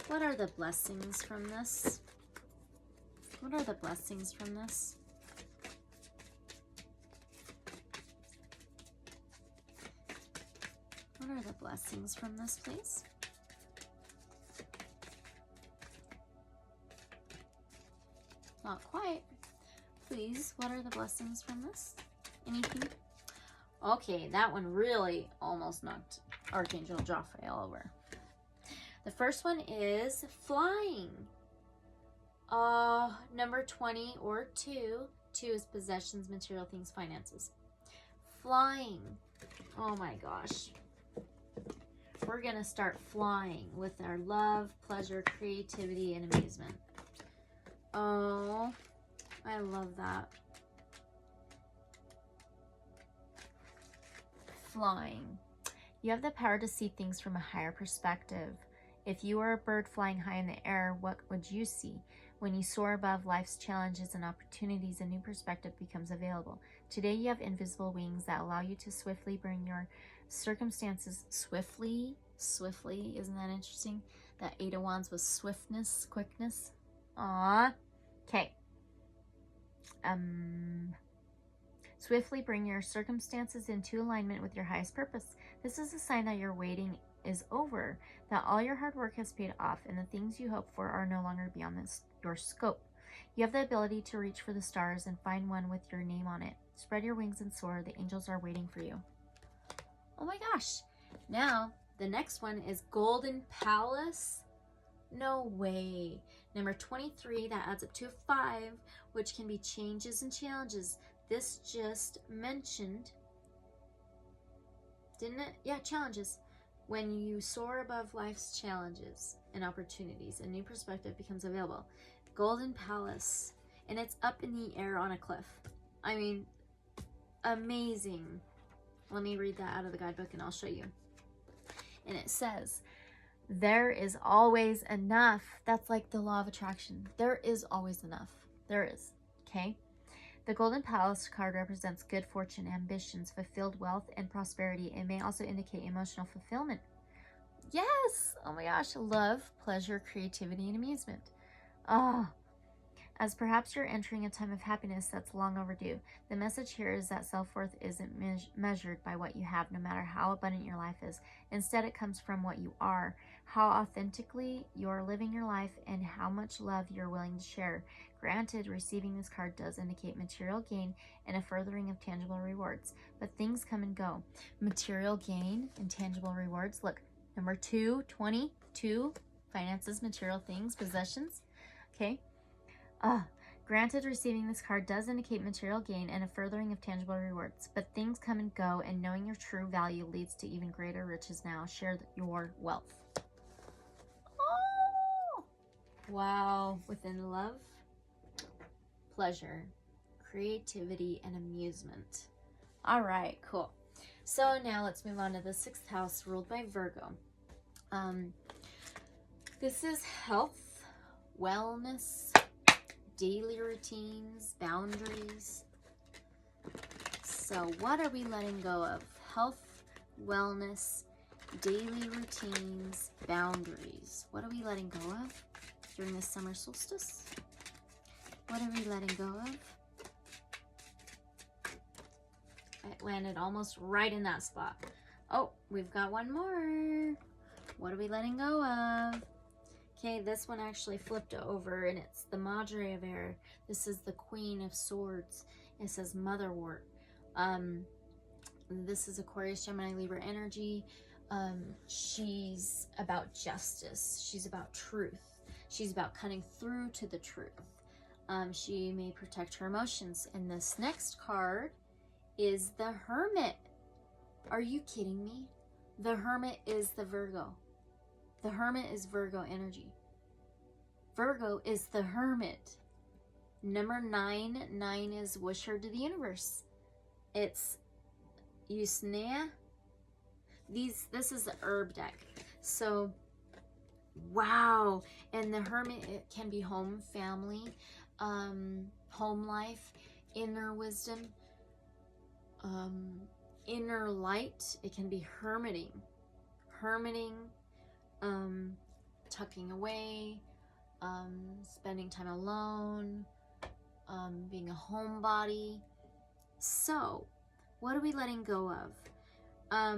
S2: What are the blessings from this? What are the blessings from this? What are the blessings from this, please? Not quite. Please, what are the blessings from this? Anything? Okay, that one really almost knocked Archangel Jophiel over. The first one is flying. Number 20 or 2. 2 is possessions, material things, finances. Flying. Oh my gosh. We're going to start flying with our love, pleasure, creativity, and amusement. Oh, I love that. Flying. You have the power to see things from a higher perspective. If you were a bird flying high in the air, what would you see? When you soar above life's challenges and opportunities, a new perspective becomes available. Today you have invisible wings that allow you to swiftly bring your circumstances
S1: swiftly. Isn't that interesting? That Eight of Wands was swiftness, quickness.
S2: Aw. Okay. Swiftly bring your circumstances into alignment with your highest purpose. This is a sign that your waiting is over, that all your hard work has paid off, and the things you hope for are no longer beyond your scope. You have the ability to reach for the stars and find one with your name on it. Spread your wings and soar. The angels are waiting for you.
S1: Oh my gosh. Now, the next one is Golden Palace. No way. Number 23, that adds up to 5, which can be changes and challenges. This just mentioned, didn't it? Yeah, challenges. When you soar above life's challenges and opportunities, a new perspective becomes available. Golden Palace, and it's up in the air on a cliff. I mean, amazing. Let me read that out of the guidebook and I'll show you. And it says,
S2: there is always enough. That's like the law of attraction. There is always enough. There is. Okay? The Golden Palace card represents good fortune, ambitions, fulfilled wealth, and prosperity. It may also indicate emotional fulfillment. Yes! Oh my gosh. Love, pleasure, creativity, and amusement. Oh. As perhaps you're entering a time of happiness that's long overdue. The message here is that self-worth isn't measured by what you have, no matter how abundant your life is. Instead, it comes from what you are, how authentically you're living your life, and how much love you're willing to share. Granted, receiving this card does indicate material gain and a furthering of tangible rewards, but things come and go. Material gain and tangible rewards. Look, number 2, 22, finances, material things, possessions. Okay. Granted, receiving this card does indicate material gain and a furthering of tangible rewards, but things come and go, and knowing your true value leads to even greater riches now. Share your wealth.
S1: oh, wow. Within love, pleasure, creativity, and amusement. All right, cool. So now let's move on to the 6th house ruled by Virgo. This is health, wellness, daily routines, boundaries. So what are we letting go of? Health, wellness, daily routines, boundaries. What are we letting go of during the summer solstice? What are we letting go of? It landed almost right in that spot. Oh, we've got one more. What are we letting go of? Okay, this one actually flipped over, and it's the Madre of Air. This is the Queen of Swords. It says Motherwort. This is Aquarius, Gemini, Libra energy. She's about justice. She's about truth. She's about cutting through to the truth. She may protect her emotions. And this next card is the Hermit. Are you kidding me? The Hermit is the Virgo. The Hermit is Virgo energy. Virgo is the Hermit. Number 9. 9 is wish her to the universe. It's Usnea. This is the herb deck. So, wow. And the Hermit, it can be home, family, home life, inner wisdom, inner light. It can be hermiting. Tucking away, spending time alone, being a homebody. So, what are we letting go of? I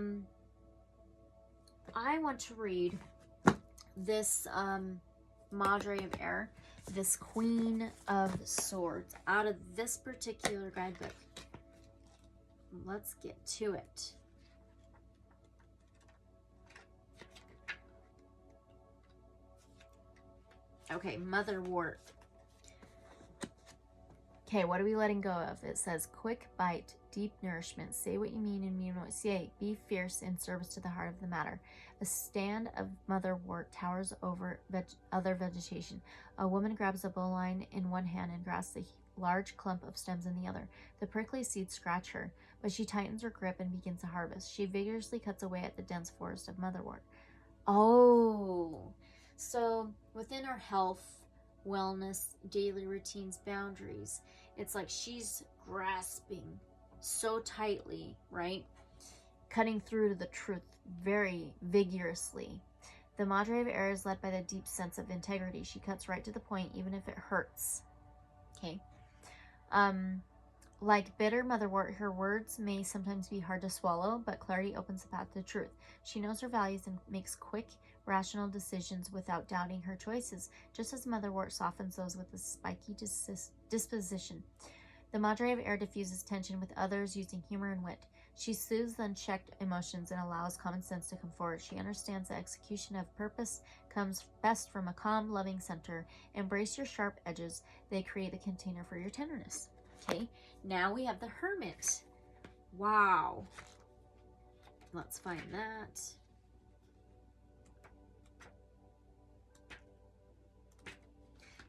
S1: want to read this Madre of Air, this Queen of Swords, out of this particular guidebook. Let's get to it. Okay, Motherwort.
S2: Okay, what are we letting go of? It says, quick bite, deep nourishment. Say what you mean and mean what you say. Be fierce in service to the heart of the matter. A stand of motherwort towers over other vegetation. A woman grabs a bowline in one hand and grasps a large clump of stems in the other. The prickly seeds scratch her, but she tightens her grip and begins to harvest. She vigorously cuts away at the dense forest of motherwort.
S1: Oh, so within our health, wellness, daily routines, boundaries, it's like she's grasping so tightly, right?
S2: cutting through to the truth very vigorously. The Madre of Air is led by the deep sense of integrity. She cuts right to the point, even if it hurts. Okay. Like bitter motherwort, her words may sometimes be hard to swallow, but clarity opens the path to truth. She knows her values and makes quick, rational decisions without doubting her choices, just as motherwort softens those with a spiky disposition. The Madre of Air diffuses tension with others using humor and wit. She soothes unchecked emotions and allows common sense to come forward. She understands the execution of purpose comes best from a calm, loving center. Embrace your sharp edges. They create the container for your tenderness. Okay, now we have the Hermit. Wow. Let's find that.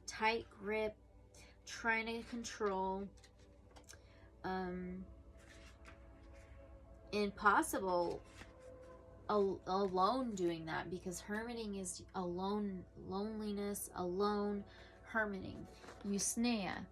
S2: Tight grip, trying to control, impossible alone doing that, because hermiting is alone, loneliness, alone, hermiting. Eusnea,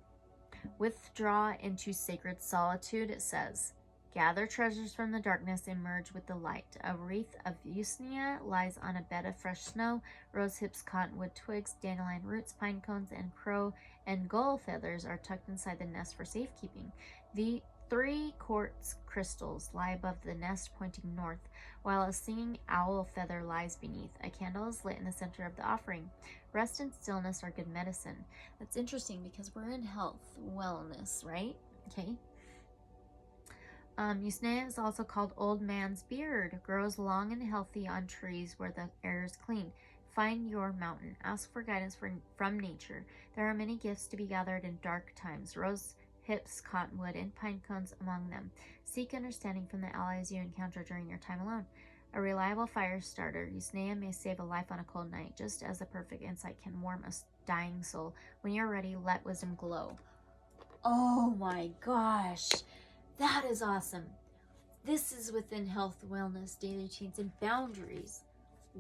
S2: withdraw into sacred solitude, it says. Gather treasures from the darkness and merge with the light. A wreath of Eusnea lies on a bed of fresh snow. Rose hips, cottonwood twigs, dandelion roots, pine cones, and crow and gull feathers are tucked inside the nest for safekeeping. The 3 quartz crystals lie above the nest pointing north, while a singing owl feather lies beneath. A candle is lit in the center of the offering. Rest and stillness are good medicine. That's interesting because we're in health, wellness, right? Okay. Eusnea is also called old man's beard. Grows long and healthy on trees where the air is clean. Find your mountain. Ask for guidance from nature. There are many gifts to be gathered in dark times. Rose hips, cottonwood, and pine cones among them. Seek understanding from the allies you encounter during your time alone. A reliable fire starter. Eusnea may save a life on a cold night, just as a perfect insight can warm a dying soul. When you're ready, let wisdom glow. Oh my gosh. That is awesome. This is within health, wellness, daily routines, and boundaries.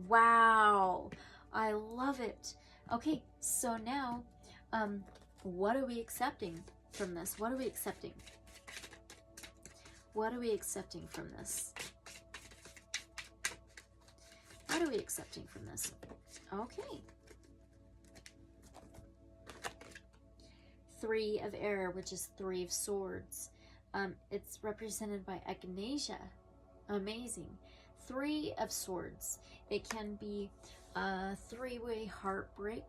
S2: Wow. I love it. Okay, so now, what are we accepting from this? What are we accepting? What are we accepting from this? What are we accepting from this? Okay. 3 of Air, which is 3 of Swords. It's represented by echinacea. Amazing. 3 of Swords. It can be a 3-way heartbreak.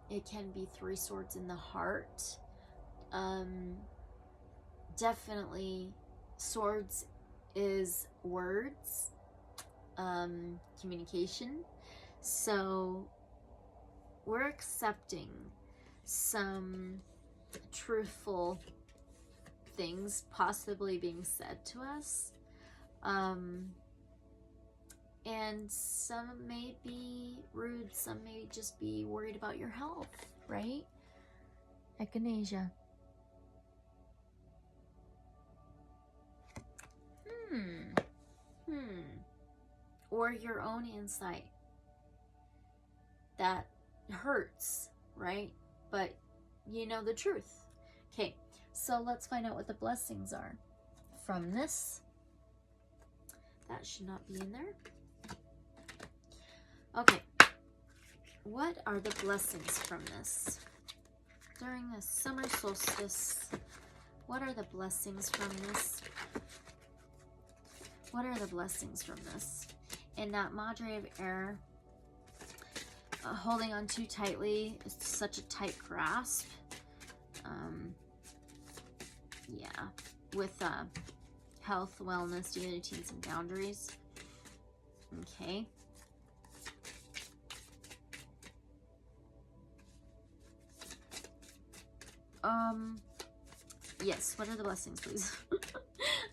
S2: It can be 3 swords in the heart. Definitely swords is words, communication. So we're accepting some truthful things possibly being said to us, and some may be rude, some may just be worried about your health, right? Echinacea. Or your own insight that hurts, right? But you know the truth. Okay, so let's find out what the blessings are from this. That should not be in there. Okay, what are the blessings from this? During the summer solstice, what are the blessings from this? What are the blessings from this? And that Madre of Air, holding on too tightly, is such a tight grasp. Yeah, with health, wellness, daily routines, and boundaries. Okay. Yes, what are the blessings, please?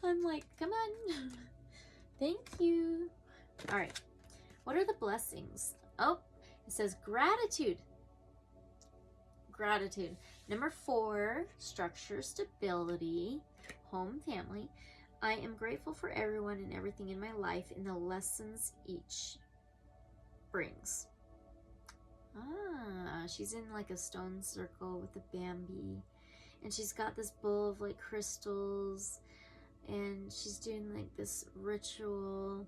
S2: I'm like, come on. Thank you. All right. What are the blessings? Oh, it says gratitude. Gratitude. Number 4, structure, stability, home, family. I am grateful for everyone and everything in my life and the lessons each brings. Ah, she's in like a stone circle with a Bambi. And she's got this bowl of like crystals.
S1: and she's doing like this ritual.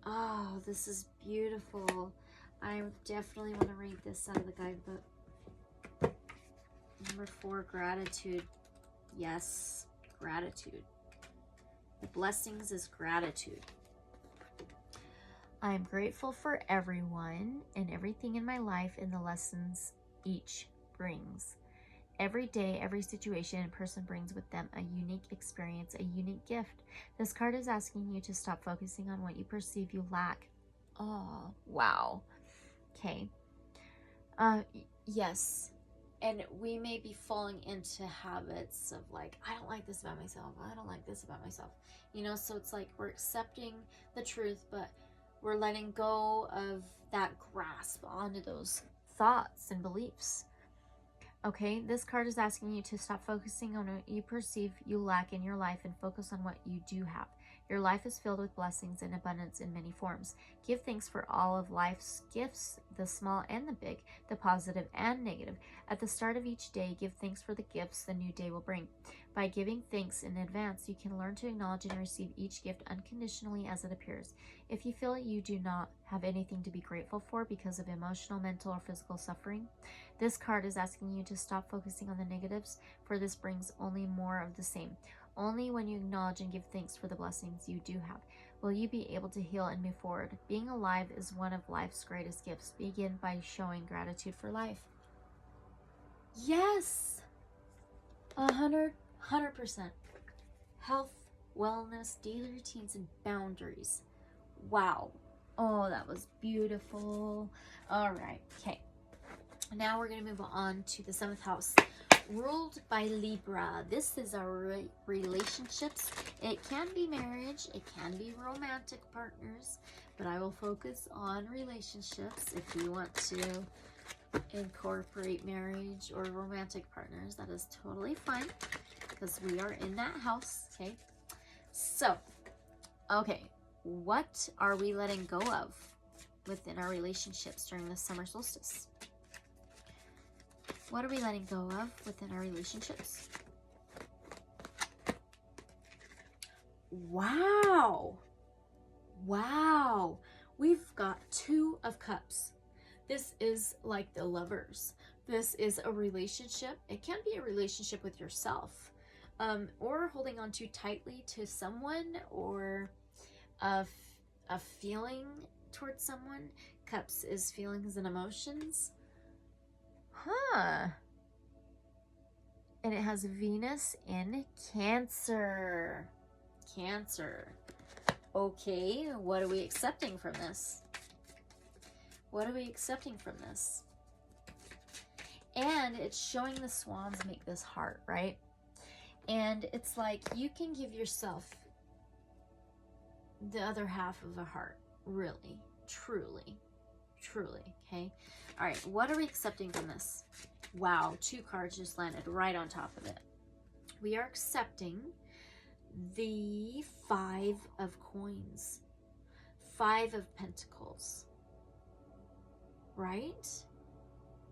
S1: Oh, this is beautiful. I definitely want to read this out of the guidebook. Number 4, gratitude. Yes, gratitude. The blessings is gratitude.
S2: I am grateful for everyone and everything in my life and the lessons each brings. Every day, every situation and person brings with them a unique experience, a unique gift. This card is asking you to stop focusing on what you perceive you lack. Oh, wow. Okay.
S1: Yes. And we may be falling into habits of like, I don't like this about myself. I don't like this about myself. You know, so it's like we're accepting the truth, but we're letting go of that grasp onto those
S2: Thoughts and beliefs. Okay, this card is asking you to stop focusing on what you perceive you lack in your life and focus on what you do have. Your life is filled with blessings and abundance in many forms. Give thanks for all of life's gifts, the small and the big, the positive and negative. At the start of each day, give thanks for the gifts the new day will bring. By giving thanks in advance, you can learn to acknowledge and receive each gift unconditionally as it appears. If you feel you do not have anything to be grateful for because of emotional, mental, or physical suffering, this card is asking you to stop focusing on the negatives, for this brings only more of the same. Only when you acknowledge and give thanks for the blessings you do have will you be able to heal and move forward. Being alive is one of life's greatest gifts. Begin by showing gratitude for life.
S1: Yes. 100%. Health, wellness, daily routines, and boundaries. Wow. Oh, that was beautiful. All right. Okay. Now we're going to move on to the 7th house, ruled by Libra. This is our relationships. It can be marriage. It can be romantic partners. But I will focus on relationships. If you want to incorporate marriage or romantic partners, that is totally fine, because we are in that house. Okay. So, okay. What are we letting go of within our relationships during the summer solstice? What are we letting go of within our relationships? Wow. Wow. We've got 2 of Cups. This is like the Lovers. This is a relationship. It can be a relationship with yourself, or holding on too tightly to someone, or a feeling towards someone. Cups is feelings and emotions.
S2: Huh. And it has Venus in Cancer.
S1: Cancer. Okay, what are we accepting from this? What are we accepting from this? And it's showing the swans make this heart, right? And it's like you can give yourself the other half of a heart, really, truly, okay? All right, what are we accepting from this? Wow, 2 cards just landed right on top of it. We are accepting the 5 of coins, 5 of pentacles, right?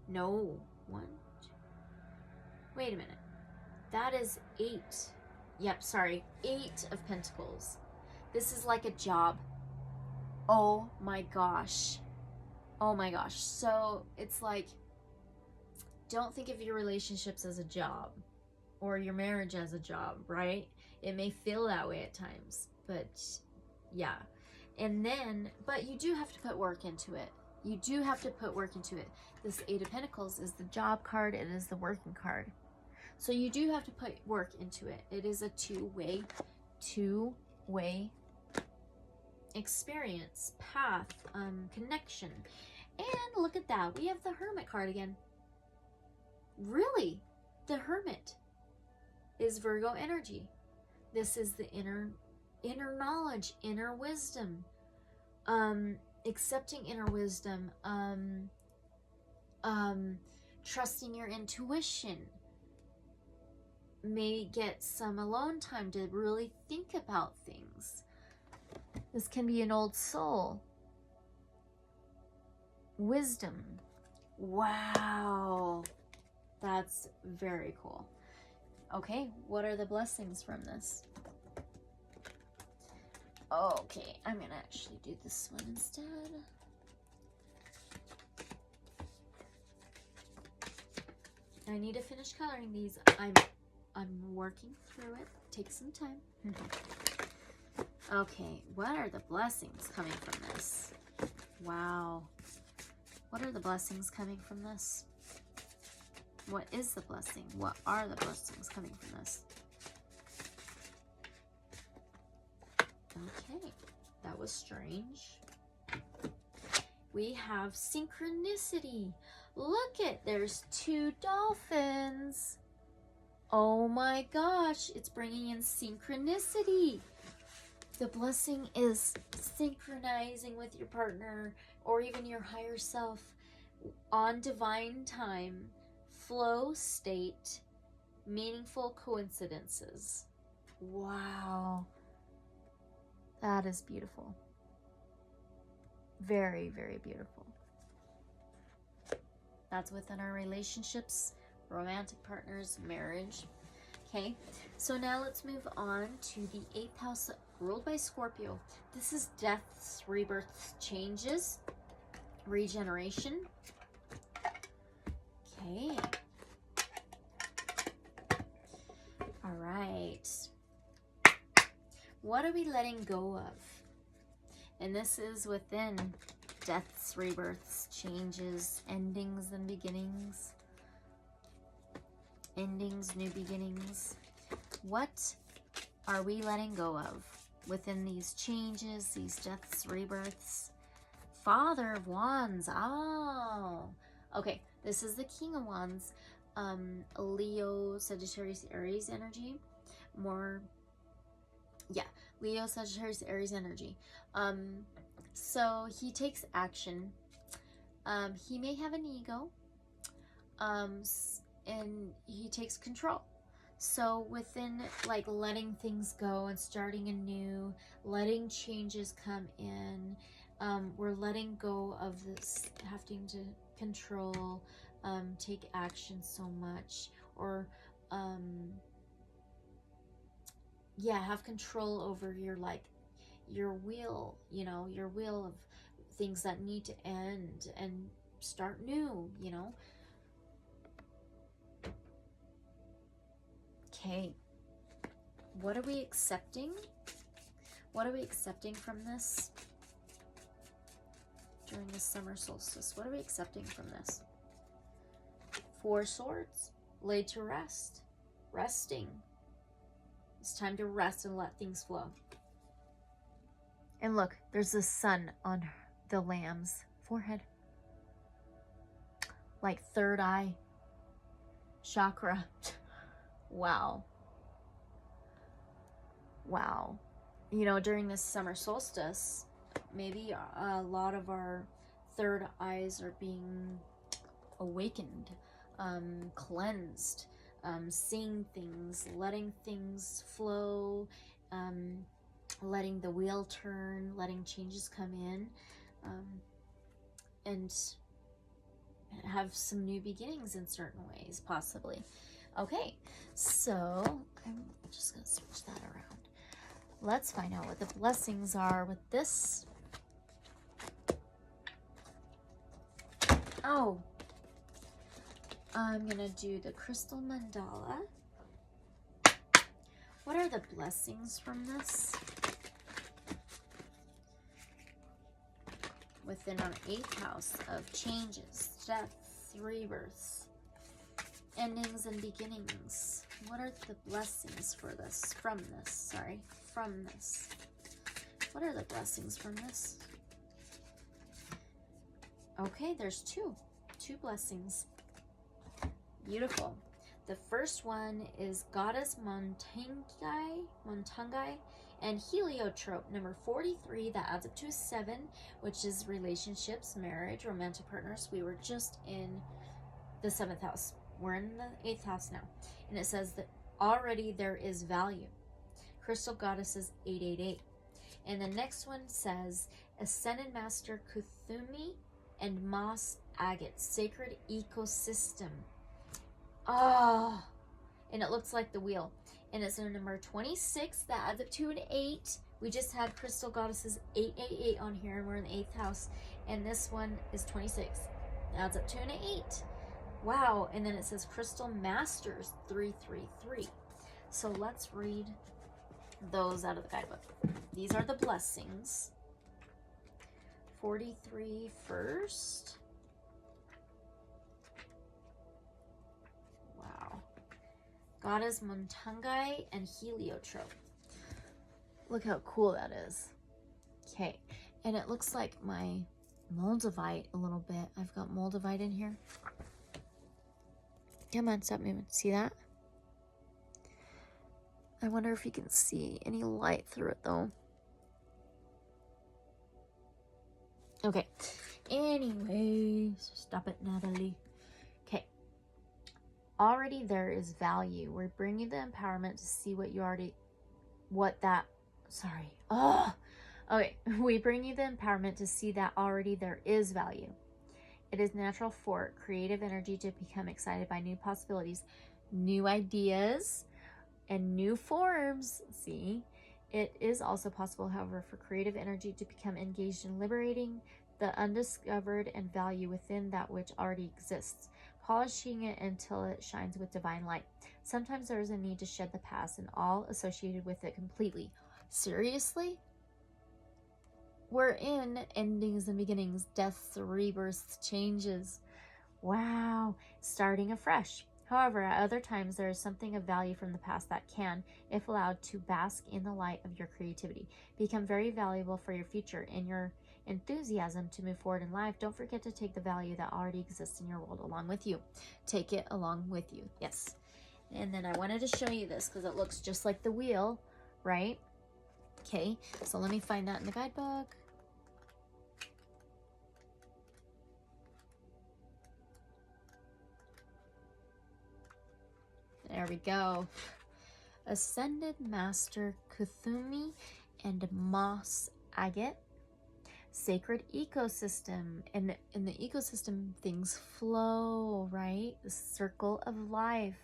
S1: No, 1, 2. Wait a minute. That is 8. Yep, sorry, 8 of pentacles. This is like a job. Oh my gosh. Oh my gosh. So it's like, don't think of your relationships as a job or your marriage as a job, right? It may feel that way at times, but yeah. And then, but you do have to put work into it. You do have to put work into it. This 8 of Pentacles is the job card. It is the working card. So you do have to put work into it. It is a two-way experience, path, connection. And look at that. We have the Hermit card again. Really? The Hermit is Virgo energy. This is the inner knowledge, inner wisdom, accepting inner wisdom, trusting your intuition. May get some alone time to really think about things.
S2: This can be an old soul. Wisdom.
S1: Wow. That's very cool. Okay, what are the blessings from this? Okay, I'm gonna actually do this one instead. I need to finish coloring these. I'm working through it. Take some time. Okay, what are the blessings coming from this? Wow. What are the blessings coming from this? What is the blessing? What are the blessings coming from this? Okay, that was strange. We have synchronicity. Look it, there's 2 dolphins. Oh my gosh, it's bringing in synchronicity. The blessing is synchronizing with your partner or even your higher self on divine time, flow state, meaningful coincidences. Wow. That is beautiful. Very, very beautiful. That's within our relationships, romantic partners, marriage. Okay, so now let's move on to the 8th house ruled by Scorpio. This is deaths, rebirths, changes, regeneration. Okay. All right. What are we letting go of? And this is within deaths, rebirths, changes, endings and beginnings. Endings, new beginnings. What are we letting go of within these changes, these deaths, rebirths? Father of Wands. Oh, okay. This is the King of Wands. Leo, Sagittarius, Aries energy. Leo, Sagittarius, Aries energy. So he takes action. He may have an ego. And he takes control. So within like letting things go and starting anew, letting changes come in, we're letting go of this having to control, take action so much, or have control over your wheel, your wheel of things that need to end and start new, Okay, what are we accepting? What are we accepting from this during the summer solstice? What are we accepting from this? 4 swords, laid to rest, resting. It's time to rest and let things flow.
S2: And look, there's the sun on the lamb's forehead. Like 3rd eye chakra. Wow. Wow. During this summer solstice, maybe a lot of our 3rd eyes are being awakened, cleansed, seeing things, letting things flow, letting the wheel turn, letting changes come in, and have some new beginnings in certain ways, possibly. Okay, so I'm just going to switch that around. Let's find out what the blessings are with this. Oh, I'm going to do the crystal mandala. What are the blessings from this? Within our 8th house of changes, deaths, rebirths, endings and beginnings. What are the blessings for this? From this. What are the blessings from this? Okay, there's 2 blessings. Beautiful. The first one is Goddess Montangai and Heliotrope, number 43. That adds up to a 7, which is relationships, marriage, romantic partners. We were just in the 7th house. We're in the 8th house now. And it says that already there is value. Crystal Goddesses 888. And the next one says Ascended Master Kuthumi and Moss Agate, Sacred Ecosystem. And it looks like the wheel. And it's a number 26. That adds up to an 8,
S1: We just had Crystal Goddesses 888 on here, and we're in the 8th house. And this one is 26. Adds up to an 8. Wow. And then it says Crystal Masters 333. So let's read those out of the guidebook. These are the blessings. 43 first. Wow. Goddess Montangai and Heliotrope. Look how cool that is. Okay. And it looks like my Moldavite a little bit. I've got Moldavite in here. Come on, stop moving. See that? I wonder if you can see any light through it though. Okay. Anyway, stop it, Natalie. Okay. Already there is value. We're bringing the empowerment to see what you already, okay. We bring you the empowerment to see that already there is value. It is natural for creative energy to become excited by new possibilities, new ideas, and new forms. See? It is also possible, however, for creative energy to become engaged in liberating the undiscovered and value within that which already exists, polishing it until it shines with divine light. Sometimes there is a need to shed the past and all associated with it completely. Seriously? We're in endings and beginnings, deaths, rebirths, changes. Wow. Starting afresh. However, at other times, there is something of value from the past that can, if allowed to bask in the light of your creativity, become very valuable for your future. In your enthusiasm to move forward in life, don't forget to take the value that already exists in your world along with you. Take it along with you. Yes. And then I wanted to show you this because it looks just like the wheel, right? Okay, so let me find that in the guidebook. There we go. Ascended Master Kuthumi and Moss Agate. Sacred ecosystem. And in the ecosystem, things flow, right? The circle of life.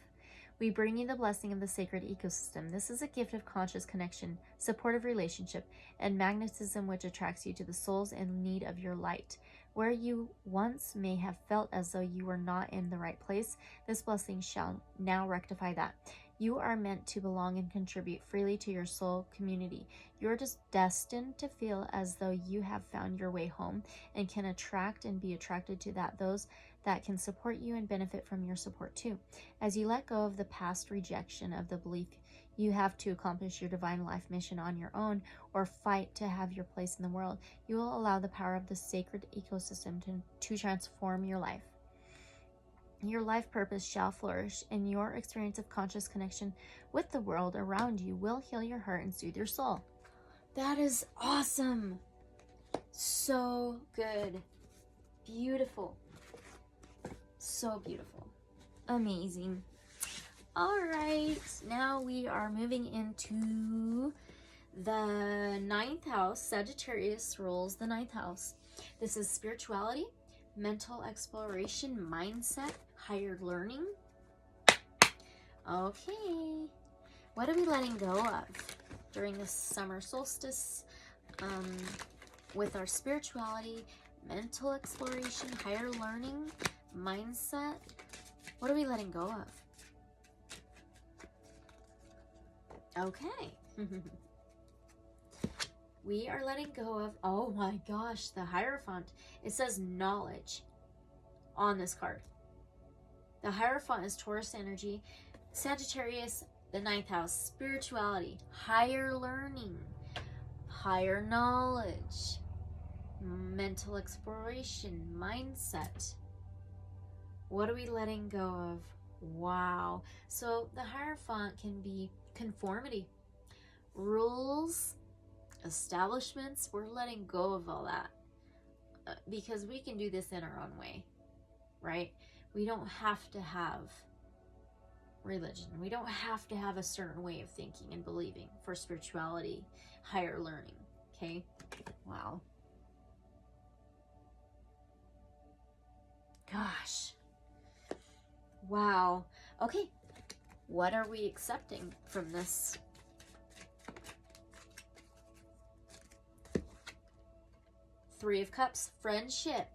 S1: We bring you the blessing of the sacred ecosystem. This is a gift of conscious connection, supportive relationship, and magnetism which attracts you to the souls in need of your light. Where you once may have felt as though you were not in the right place, this blessing shall now rectify that. You are meant to belong and contribute freely to your soul community. You are just destined to feel as though you have found your way home and can attract and be attracted to those that can support you and benefit from your support too. As you let go of the past rejection of the belief you have to accomplish your divine life mission on your own or fight to have your place in the world, you will allow the power of the sacred ecosystem to transform your life. Your life purpose shall flourish, and your experience of conscious connection with the world around you will heal your heart and soothe your soul. That is awesome. So good. Beautiful. So beautiful. Amazing. All right. Now we are moving into the 9th house. Sagittarius rules the 9th house. This is spirituality, mental exploration, mindset, higher learning. Okay. What are we letting go of during this summer solstice with our spirituality, mental exploration, higher learning, mindset? What are we letting go of? Okay. We are letting go of, oh my gosh, the Hierophant. It says knowledge on this card. The Hierophant is Taurus energy. Sagittarius, the 9th house, spirituality, higher learning, higher knowledge, mental exploration, mindset. What are we letting go of? Wow. So the Hierophant can be conformity, rules, establishments. We're letting go of all that because we can do this in our own way, right? We don't have to have religion. We don't have to have a certain way of thinking and believing for spirituality, higher learning. Okay? Wow. Gosh. Wow. Okay. What are we accepting from this Three of Cups, friendship.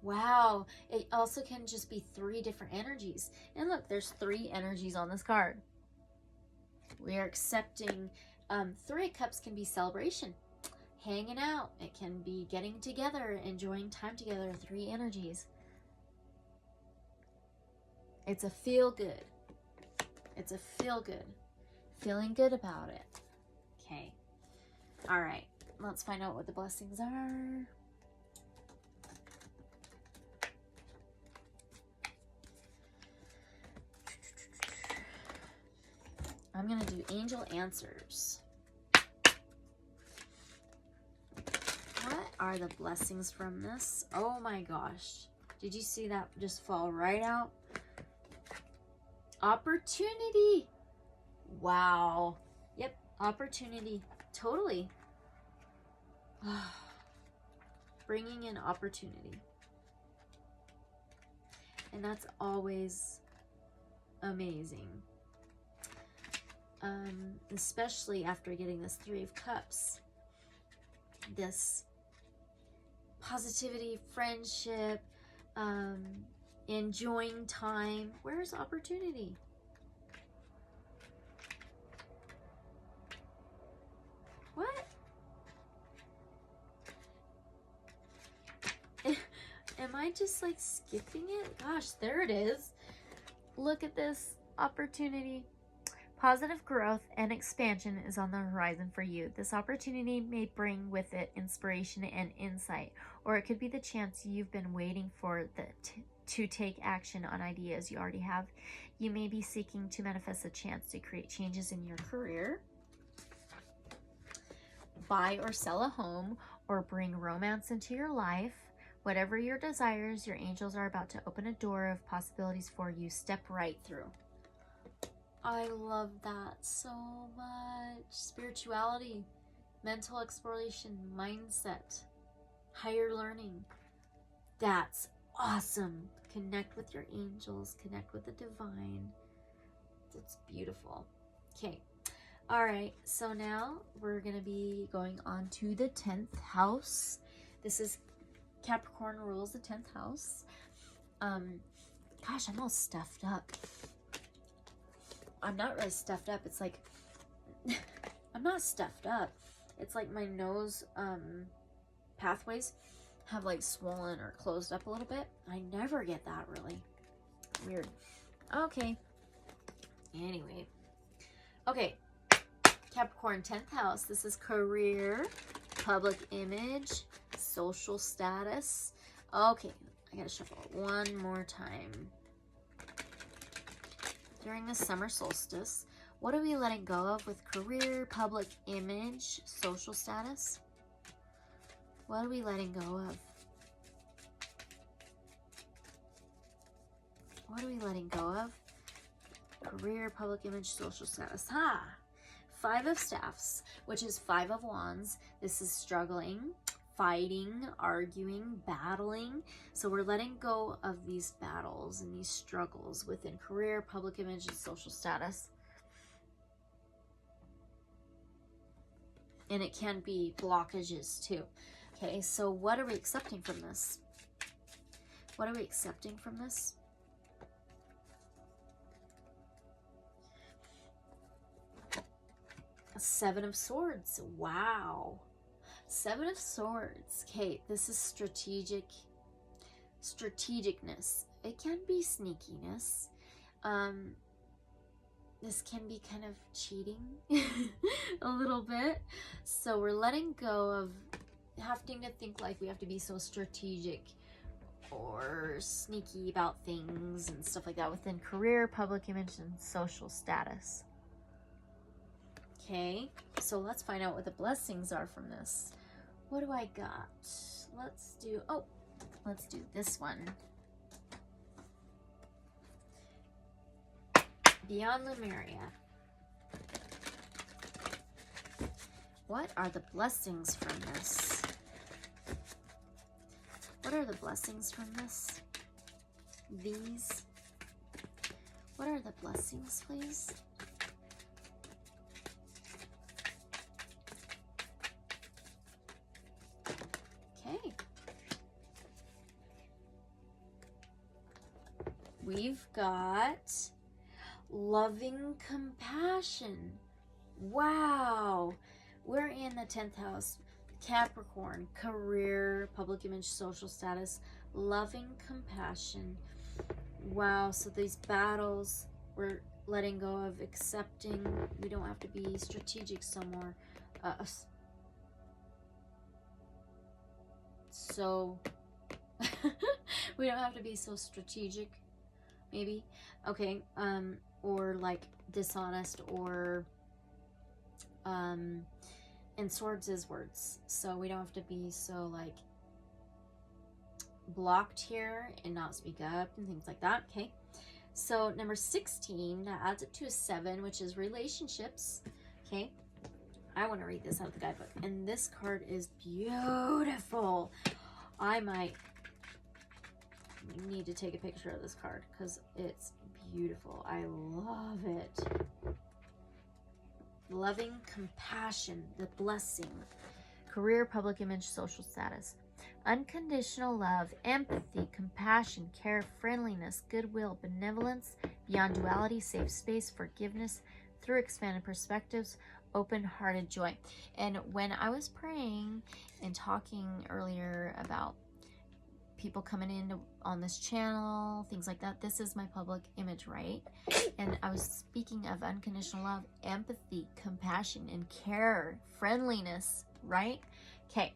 S1: Wow. It also can just be 3 different energies. And look, there's 3 energies on this card. We are accepting. 3 of Cups can be celebration, hanging out. It can be getting together, enjoying time together. 3 energies. It's a feel good. It's a feel good. Feeling good about it. Okay. All right. Let's find out what the blessings are. I'm going to do angel answers. What are the blessings from this? Oh my gosh. Did you see that just fall right out? Opportunity. Wow. Yep, opportunity. Totally. Bringing in opportunity. And that's always amazing. Especially after getting this 3 of Cups. This positivity, friendship, enjoying time. Where's opportunity? What? Am I just like skipping it? Gosh, there it is. Look at this opportunity. Positive growth and expansion is on the horizon for you. This opportunity may bring with it inspiration and insight, or it could be the chance you've been waiting for to take action on ideas you already have. You may be seeking to manifest a chance to create changes in your career, buy or sell a home, or bring romance into your life. Whatever your desires, your angels are about to open a door of possibilities for you. Step right through. I love that so much. Spirituality, mental exploration, mindset, higher learning. That's awesome. Connect with your angels, connect with the divine. That's beautiful. Okay. All right. So now we're going to be going on to the 10th house. This is Capricorn rules the 10th house. Gosh, I'm all stuffed up. I'm not really stuffed up. It's like, I'm not stuffed up. It's like my nose pathways have like swollen or closed up a little bit. I never get that really. Weird. Okay. Anyway. Okay. Capricorn 10th house. This is career, public image, social status. Okay. I gotta shuffle it one more time. During the summer solstice, what are we letting go of with career, public image, social status? What are we letting go of? What are we letting go of? Career, public image, social status. Ha! 5 of Staffs, which is 5 of Wands. This is struggling, fighting, arguing, battling. So we're letting go of these battles and these struggles within career, public image, and social status. And it can be blockages too. Okay, so what are we accepting from this? What are we accepting from this? A 7 of Swords. Wow. 7 of Swords. Okay, this is strategicness. It can be sneakiness. This can be kind of cheating a little bit. So we're letting go of having to think like we have to be so strategic or sneaky about things and stuff like that within career, public image, and social status. Okay, so let's find out what the blessings are from this. What do I got? Let's do this one. Beyond Lemuria. What are the blessings from this? What are the blessings from this? These. What are the blessings, please? we've got loving compassion. Wow. We're in the 10th house. Capricorn, career, public image, social status, loving compassion. Wow. So these battles, we're letting go of, accepting. We don't have to be strategic somewhere. So we don't have to be so strategic, maybe. Okay. Or like dishonest, or and swords is words, so we don't have to be so like blocked here and not speak up and things like that. Okay, so number 16, that adds up to a 7, which is relationships. Okay, I want to read this out of the guidebook, and this card is beautiful. I might need to take a picture of this card because it's beautiful. I love it. Loving compassion, the blessing.
S2: Career, public image, social status. Unconditional love, empathy, compassion, care, friendliness, goodwill, benevolence, beyond duality, safe space, forgiveness, through expanded perspectives, open-hearted joy. And when I was praying and talking earlier about people coming in on this channel, things like that, this is my public image, right? And I was speaking of unconditional love, empathy, compassion, and care, friendliness, right? Okay.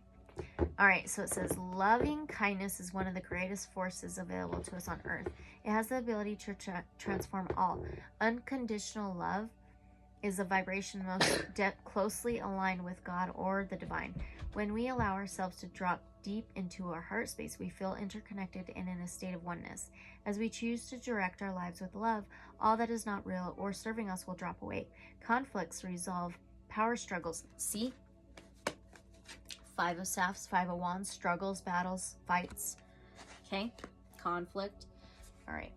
S2: All right, so it says loving kindness is one of the greatest forces available to us on earth. It has the ability to transform all. Unconditional love is a vibration most closely aligned with God or the divine. When we allow ourselves to drop deep into our heart space, we feel interconnected and in a state of oneness. As we choose to direct our lives with love, all that is not real or serving us will drop away. Conflicts resolve, power struggles. See? 5 of Staffs, 5 of Wands, struggles, battles, fights. Okay? Conflict. All right.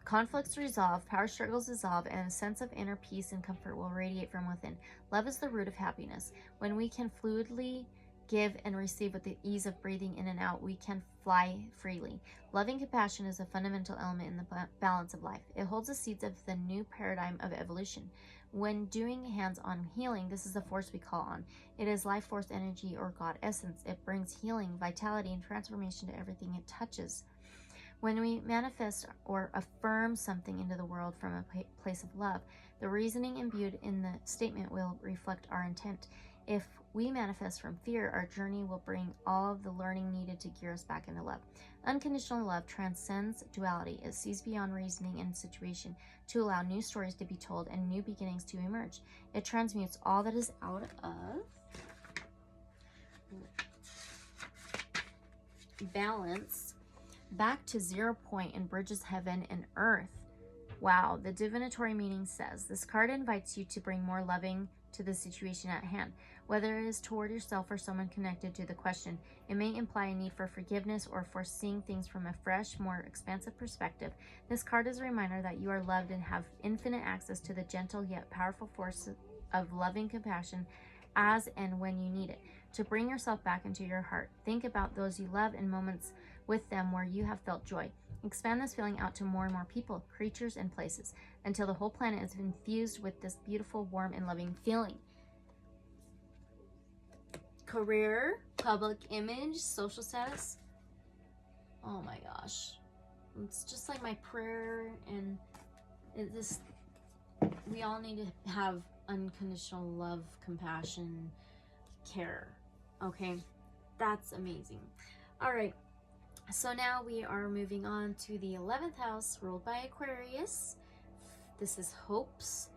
S2: Conflicts resolve, power struggles dissolve, and a sense of inner peace and comfort will radiate from within. Love is the root of happiness. When we can fluidly give and receive with the ease of breathing in and out, we can fly freely. Loving compassion is a fundamental element in the balance of life. It holds the seeds of the new paradigm of evolution. When doing hands-on healing, this is the force we call on. It is life force energy or God essence. It brings healing, vitality, and transformation to everything it touches. When we manifest or affirm something into the world from a place of love, the reasoning imbued in the statement will reflect our intent. If we manifest from fear, our journey will bring all of the learning needed to gear us back into love. Unconditional love transcends duality. It sees beyond reasoning and situation to allow new stories to be told and new beginnings to emerge. It transmutes all that is out of balance back to 0 point and bridges heaven and earth. Wow, the divinatory meaning says, this card invites you to bring more loving to the situation at hand. Whether it is toward yourself or someone connected to the question, it may imply a need for forgiveness or for seeing things from a fresh, more expansive perspective. This card is a reminder that you are loved and have infinite access to the gentle yet powerful force of loving compassion as and when you need it. To bring yourself back into your heart, think about those you love and moments with them where you have felt joy. Expand this feeling out to more and more people, creatures, and places until the whole planet is infused with this beautiful, warm, and loving feeling. Career, public image, social status. Oh my gosh. It's just like my prayer, and we all need to have unconditional love, compassion, care. Okay? That's amazing. All right. So now we are moving on to the 11th house, ruled by Aquarius. This is hopes,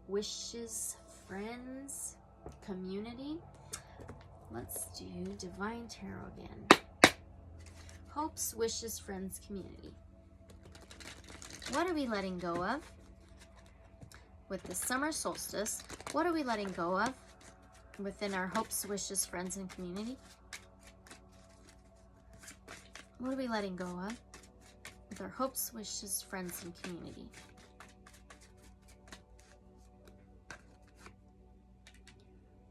S2: wishes, friends, community. Let's do Divine Tarot again. Hopes, wishes, friends, community. What are we letting go of? With the Summer Solstice, what are we letting go of within our hopes, wishes, friends, and community? What are we letting go of with our hopes, wishes, friends, and community?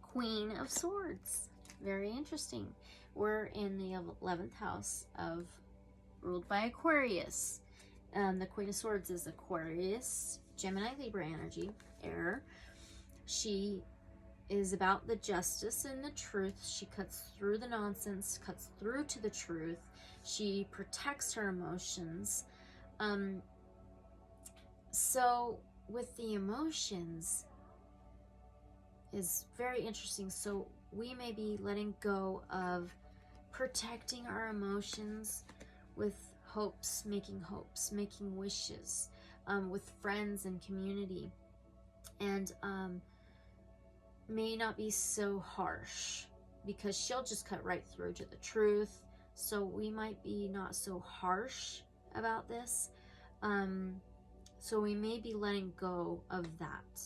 S2: Queen of Swords. Very interesting. We're in the 11th house of
S1: ruled by Aquarius. The Queen of Swords is Aquarius, Gemini, Libra energy, air. She is about the justice and the truth. She cuts through the nonsense, cuts through to the truth. She protects her emotions. So with the emotions is very interesting. So we may be letting go of protecting our emotions with hopes, making wishes, with friends and community, and may not be so harsh, because she'll just cut right through to the truth. So we might be not so harsh about this. So we may be letting go of that.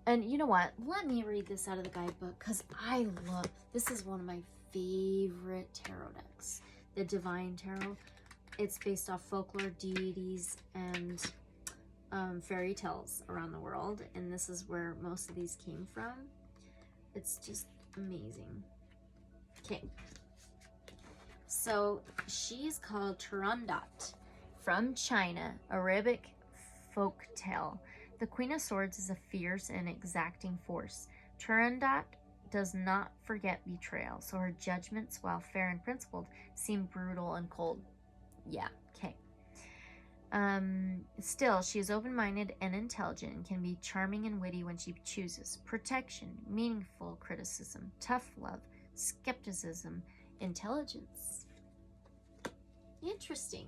S1: And you know what? Let me read this out of the guidebook, because I love, this is one of my favorite tarot decks, the Divine Tarot. It's based off folklore, deities, and fairy tales around the world, and this is where most of these came from. It's just amazing. Okay, so she's called Turandot, from China, Arabic folk tale. The Queen of Swords is a fierce and exacting force. Turandot does not forget betrayal, so her judgments, while fair and principled, seem brutal and cold. Yeah, okay. Still, she is open-minded and intelligent and can be charming and witty when she chooses. Protection, meaningful criticism, tough love, skepticism, intelligence. Interesting.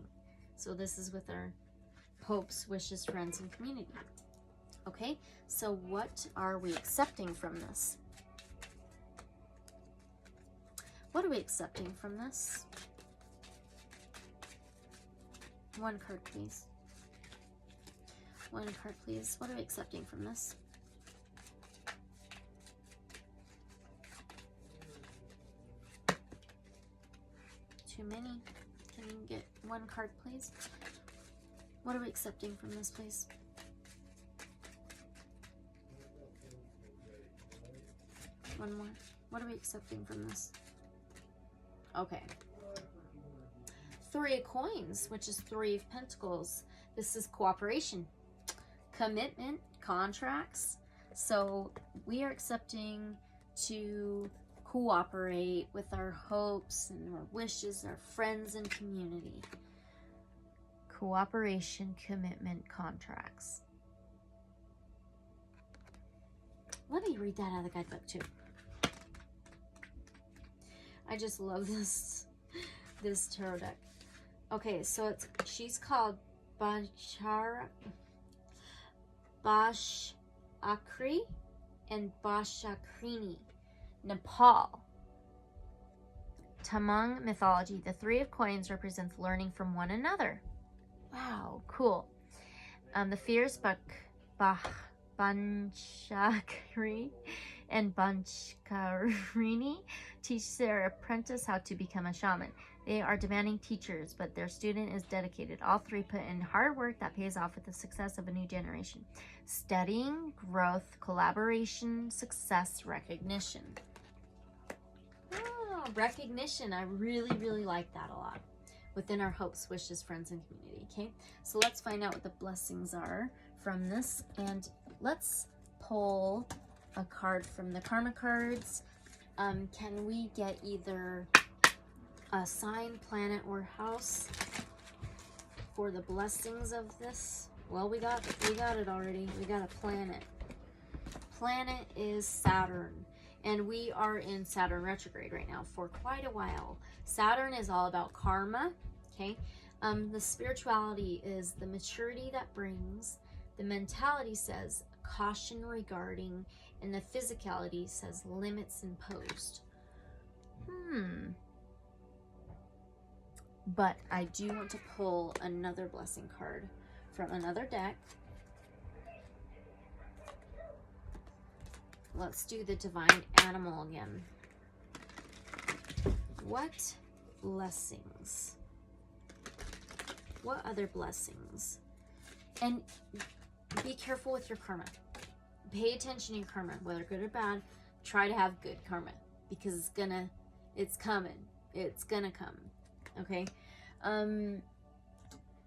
S1: So this is with our hopes, wishes, friends, and community. Okay, so what are we accepting from this? What are we accepting from this? One card, please. One card, please. What are we accepting from this? Too many. Can you get one card, please? What are we accepting from this, please? One more. What are we accepting from this? Okay. Three of Coins, which is Three of Pentacles. This is cooperation, commitment, contracts. So we are accepting to cooperate with our hopes and our wishes, our friends and community. Cooperation, commitment, contracts. Let me read that out of the guidebook too. I just love this tarot deck. Okay, so she's called Bashakri and Bashakrini, Nepal. Tamang mythology, the Three of Coins represents learning from one another. Wow, cool. The fierce Banchakri and Banchkarini teach their apprentice how to become a shaman. They are demanding teachers, but their student is dedicated. All three put in hard work that pays off with the success of a new generation. Studying, growth, collaboration, success, recognition. Oh, recognition. I really, really like that a lot. Within our hopes, wishes, friends, and community. Okay, so let's find out what the blessings are from this, and let's pull a card from the karma cards. Can we get either a sign, planet, or house for the blessings of this? Well, we got it already. We got a planet. Planet is Saturn, and we are in Saturn retrograde right now for quite a while. Saturn is all about karma. Okay, the spirituality is the maturity that brings. The mentality says caution regarding, and the physicality says limits imposed. But I do want to pull another blessing card from another deck. Let's do the Divine Animal again. What blessings? What other blessings? And be careful with your karma. Pay attention to your karma, whether good or bad. Try to have good karma, because it's coming. It's gonna come. Okay.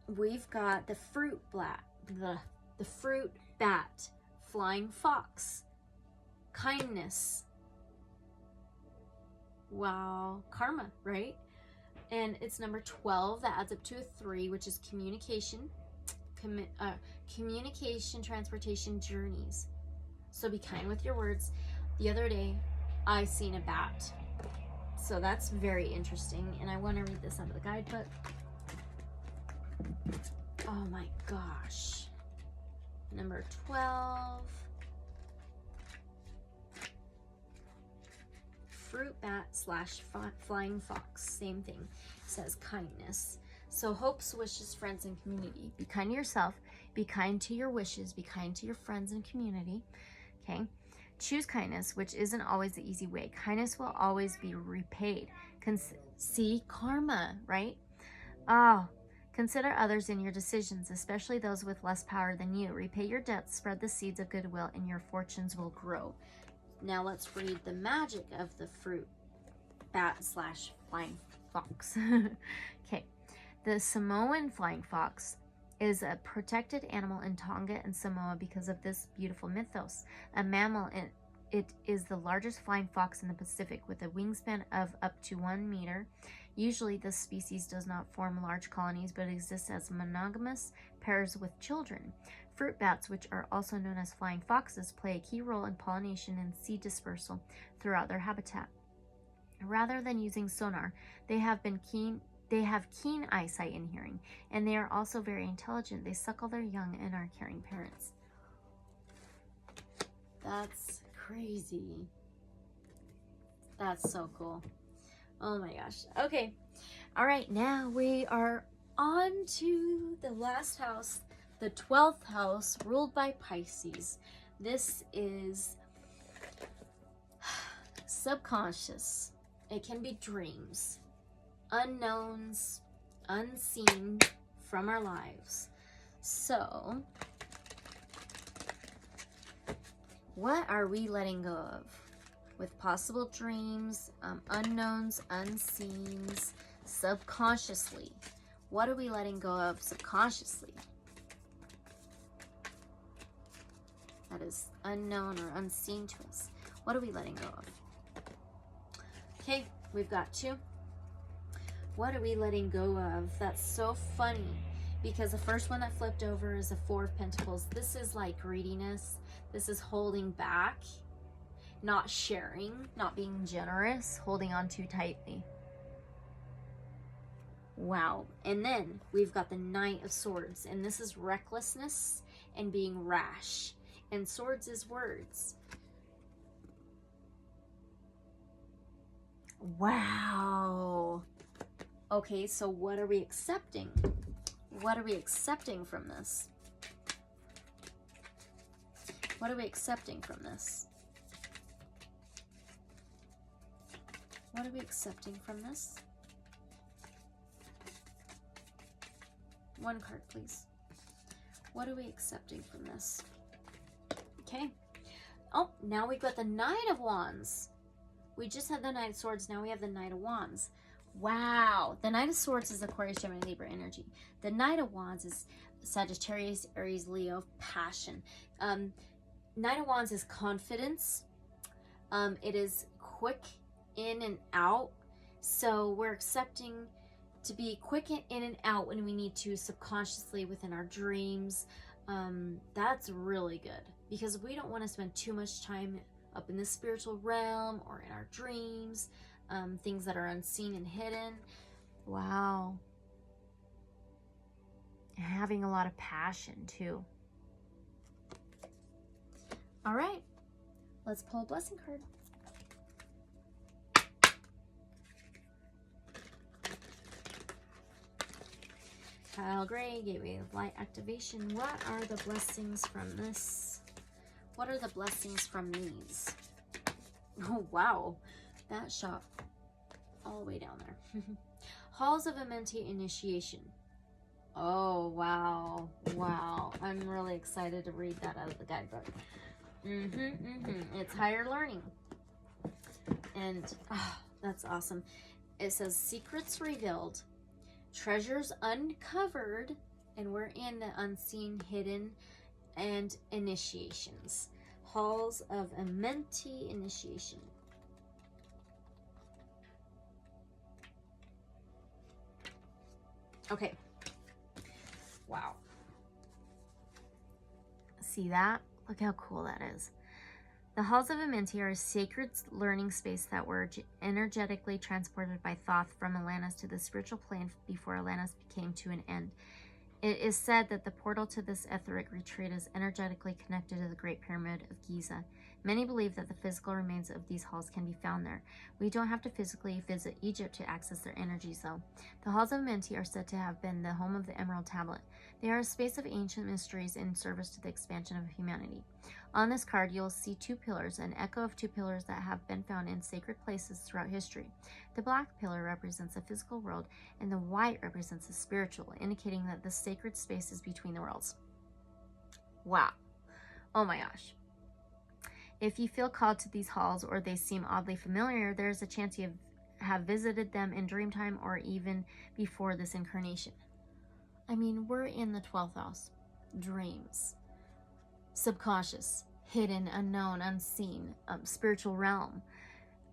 S1: We've got the fruit bat, flying fox, kindness. Wow, karma, right? And it's number 12 that adds up to a 3, which is communication, communication, transportation, journeys. So be kind with your words. The other day, I seen a bat. So that's very interesting. And I want to read this out of the guidebook. Oh my gosh. Number 12. Fruit bat / flying fox. Same thing. It says kindness. So hopes, wishes, friends, and community.
S2: Be kind to yourself. Be kind to your wishes. Be kind to your friends and community. Okay. Choose kindness, which isn't always the easy way. Kindness will always be repaid. See karma, right? Oh, consider others in your decisions, especially those with less power than you. Repay your debts, spread the seeds of goodwill, and your fortunes will grow.
S1: Now let's read the magic of the fruit bat / flying fox.
S2: Okay. The Samoan flying fox is a protected animal in Tonga and Samoa because of this beautiful mythos. A mammal, it is the largest flying fox in the Pacific with a wingspan of up to 1 meter. Usually this species does not form large colonies but exists as monogamous pairs with children. Fruit bats, which are also known as flying foxes, play a key role in pollination and seed dispersal throughout their habitat. Rather than using sonar, they have keen eyesight and hearing, and they are also very intelligent. They suckle their young and are caring parents.
S1: That's crazy. That's so cool. Oh my gosh. Okay. All right. Now we are on to the last house, the 12th house, ruled by Pisces. This is subconscious. It can be dreams, unknowns, unseen from our lives. So, what are we letting go of? With possible dreams, unknowns, unseens, subconsciously. What are we letting go of subconsciously? That is unknown or unseen to us. What are we letting go of? Okay, we've got 2. What are we letting go of? That's so funny because the first one that flipped over is the 4 of Pentacles. This is like greediness. This is holding back, not sharing, not being generous, holding on too tightly. Wow. And then we've got the Knight of Swords, and this is recklessness and being rash. And swords is words. Wow. Okay, so what are we accepting? What are we accepting from this? What are we accepting from this? What are we accepting from this? 1 card, please. What are we accepting from this? Okay. Oh, now we've got the Knight of Wands. We just had the Knight of Swords. Now we have the Knight of Wands. Wow. The Knight of Swords is Aquarius, Gemini, Libra energy. The Knight of Wands is Sagittarius, Aries, Leo, passion. Knight of Wands is confidence. It is quick in and out. So we're accepting to be quick in and out when we need to, subconsciously within our dreams. That's really good because we don't want to spend too much time up in the spiritual realm or in our dreams, things that are unseen and hidden. Wow.
S2: And having a lot of passion too.
S1: All right, let's pull a blessing card. Kyle Gray, Gateway of Light activation. What are the blessings from this? What are the blessings from these? Oh, wow. That shot all the way down there. Halls of Amenti Initiation. Oh, wow. Wow. I'm really excited to read that out of the guidebook. It's higher learning. And that's awesome. It says secrets revealed, treasures uncovered, and we're in the unseen, hidden, and initiations. Halls of Amenti initiation. Okay. Wow.
S2: See that? Look how cool that is. The Halls of Amenti are a sacred learning space that were energetically transported by Thoth from Atlantis to the spiritual plane before Atlantis came to an end. It is said that the portal to this etheric retreat is energetically connected to the Great Pyramid of Giza. Many believe that the physical remains of these halls can be found there. We don't have to physically visit Egypt to access their energies, though. The Halls of Amenti are said to have been the home of the Emerald Tablet. They are a space of ancient mysteries in service to the expansion of humanity. On this card, you'll see two pillars, an echo of two pillars that have been found in sacred places throughout history. The black pillar represents the physical world, and the white represents the spiritual, indicating that the sacred space is between the worlds. Wow. Oh my gosh. If you feel called to these halls or they seem oddly familiar, there's a chance you have visited them in dream time or even before this incarnation. I mean, we're in the 12th house. Dreams. Subconscious. Hidden, unknown, unseen. Spiritual realm.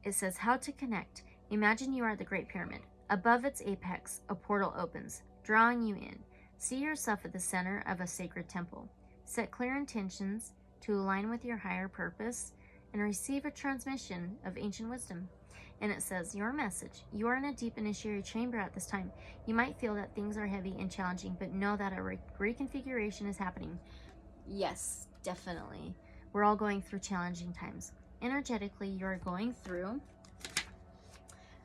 S2: It says how to connect. Imagine you are at the Great Pyramid. Above its apex, a portal opens, drawing you in. See yourself at the center of a sacred temple. Set clear intentions to align with your higher purpose and receive a transmission of ancient wisdom. And it says, your message. You are in a deep initiatory chamber at this time. You might feel that things are heavy and challenging, but know that a reconfiguration is happening. Yes, definitely. We're all going through challenging times. Energetically, you're going through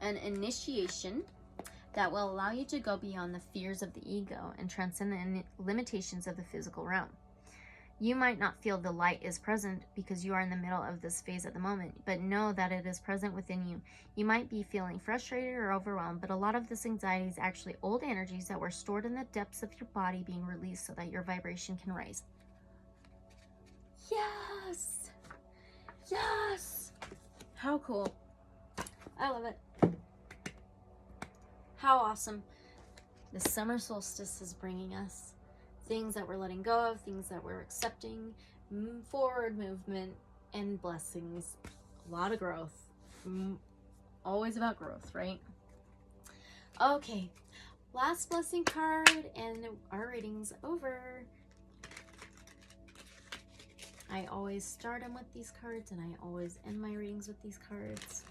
S2: an initiation that will allow you to go beyond the fears of the ego and transcend the limitations of the physical realm. You might not feel the light is present because you are in the middle of this phase at the moment, but know that it is present within you. You might be feeling frustrated or overwhelmed, but a lot of this anxiety is actually old energies that were stored in the depths of your body being released so that your vibration can rise. Yes! Yes!
S1: How cool. I love it. How awesome. The summer solstice is bringing us things that we're letting go of, things that we're accepting, forward movement, and blessings. A lot of growth. Always about growth, right? Okay, last blessing card, and our reading's over. I always start them with these cards, and I always end my readings with these cards.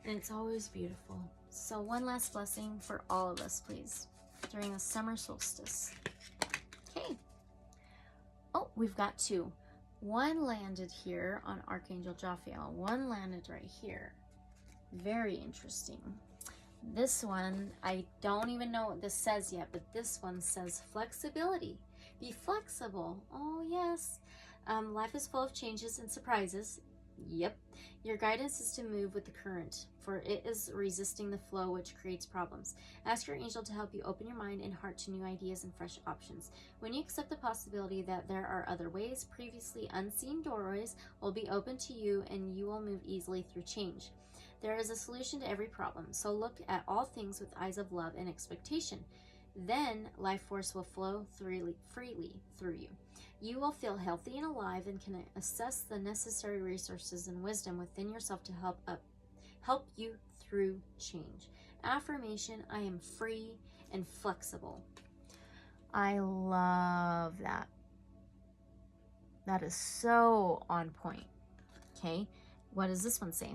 S1: And it's always beautiful. So one last blessing for all of us, please, during the summer solstice. Okay. Oh, we've got two. One landed here on Archangel Jophiel. One landed right here. Very interesting. This one, I don't even know what this says yet, but this one says flexibility. Be flexible. Oh, yes. Life is full of changes and surprises. Yep. Your guidance is to move with the current, for it is resisting the flow which creates problems. Ask your angel to help you open your mind and heart to new ideas and fresh options. When you accept the possibility that there are other ways, previously unseen doorways will be open to you and you will move easily through change. There is a solution to every problem, so look at all things with eyes of love and expectation. Then life force will flow freely through you. You will feel healthy and alive and can assess the necessary resources and wisdom within yourself to help you through change. Affirmation, I am free and flexible.
S2: I love that. That is so on point. Okay, what does this one say?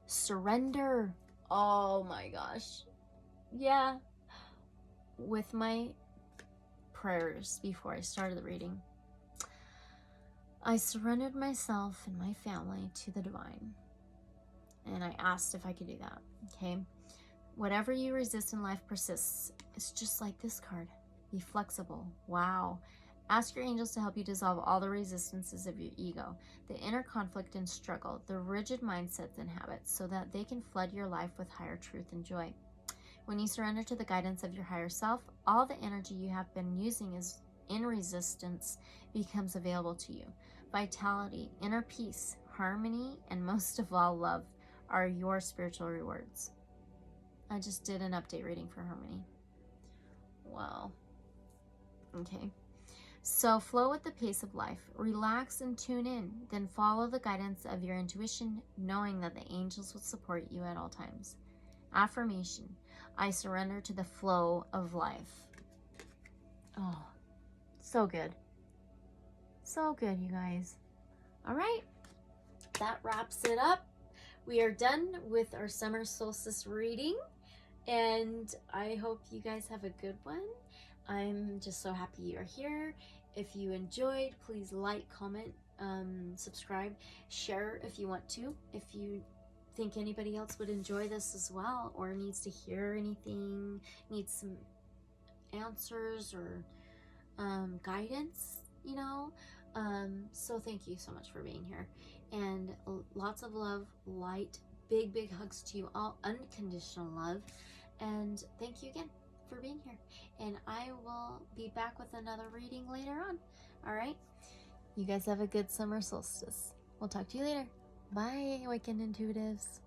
S2: Surrender. Oh my gosh. Yeah. With my prayers before I started the reading, I surrendered myself and my family to the divine. And I asked if I could do that. Okay. Whatever you resist in life persists. It's just like this card. Be flexible. Wow. Ask your angels to help you dissolve all the resistances of your ego, the inner conflict and struggle, the rigid mindsets and habits, so that they can flood your life with higher truth and joy. When you surrender to the guidance of your higher self, all the energy you have been using is in resistance becomes available to you. Vitality, inner peace, harmony, and most of all, love are your spiritual rewards. I just did an update reading for Harmony. Wow. Okay. So flow with the pace of life. Relax and tune in. Then follow the guidance of your intuition, knowing that the angels will support you at all times. Affirmation. I surrender to the flow of life. Oh, so good. So good, you guys. All right. That wraps it up. We are done with our summer solstice reading, and I hope you guys have a good one. I'm just so happy you're here. If you enjoyed, please like, comment, subscribe, share if you want to. If you think anybody else would enjoy this as well, or needs to hear anything, needs some answers or guidance, you know. So thank you so much for being here, and lots of love, light, big hugs to you all, unconditional love, and thank you again for being here. And I will be back with another reading later on. All right, you guys have a good summer solstice. We'll talk to you later. Bye, Awakened Intuitives.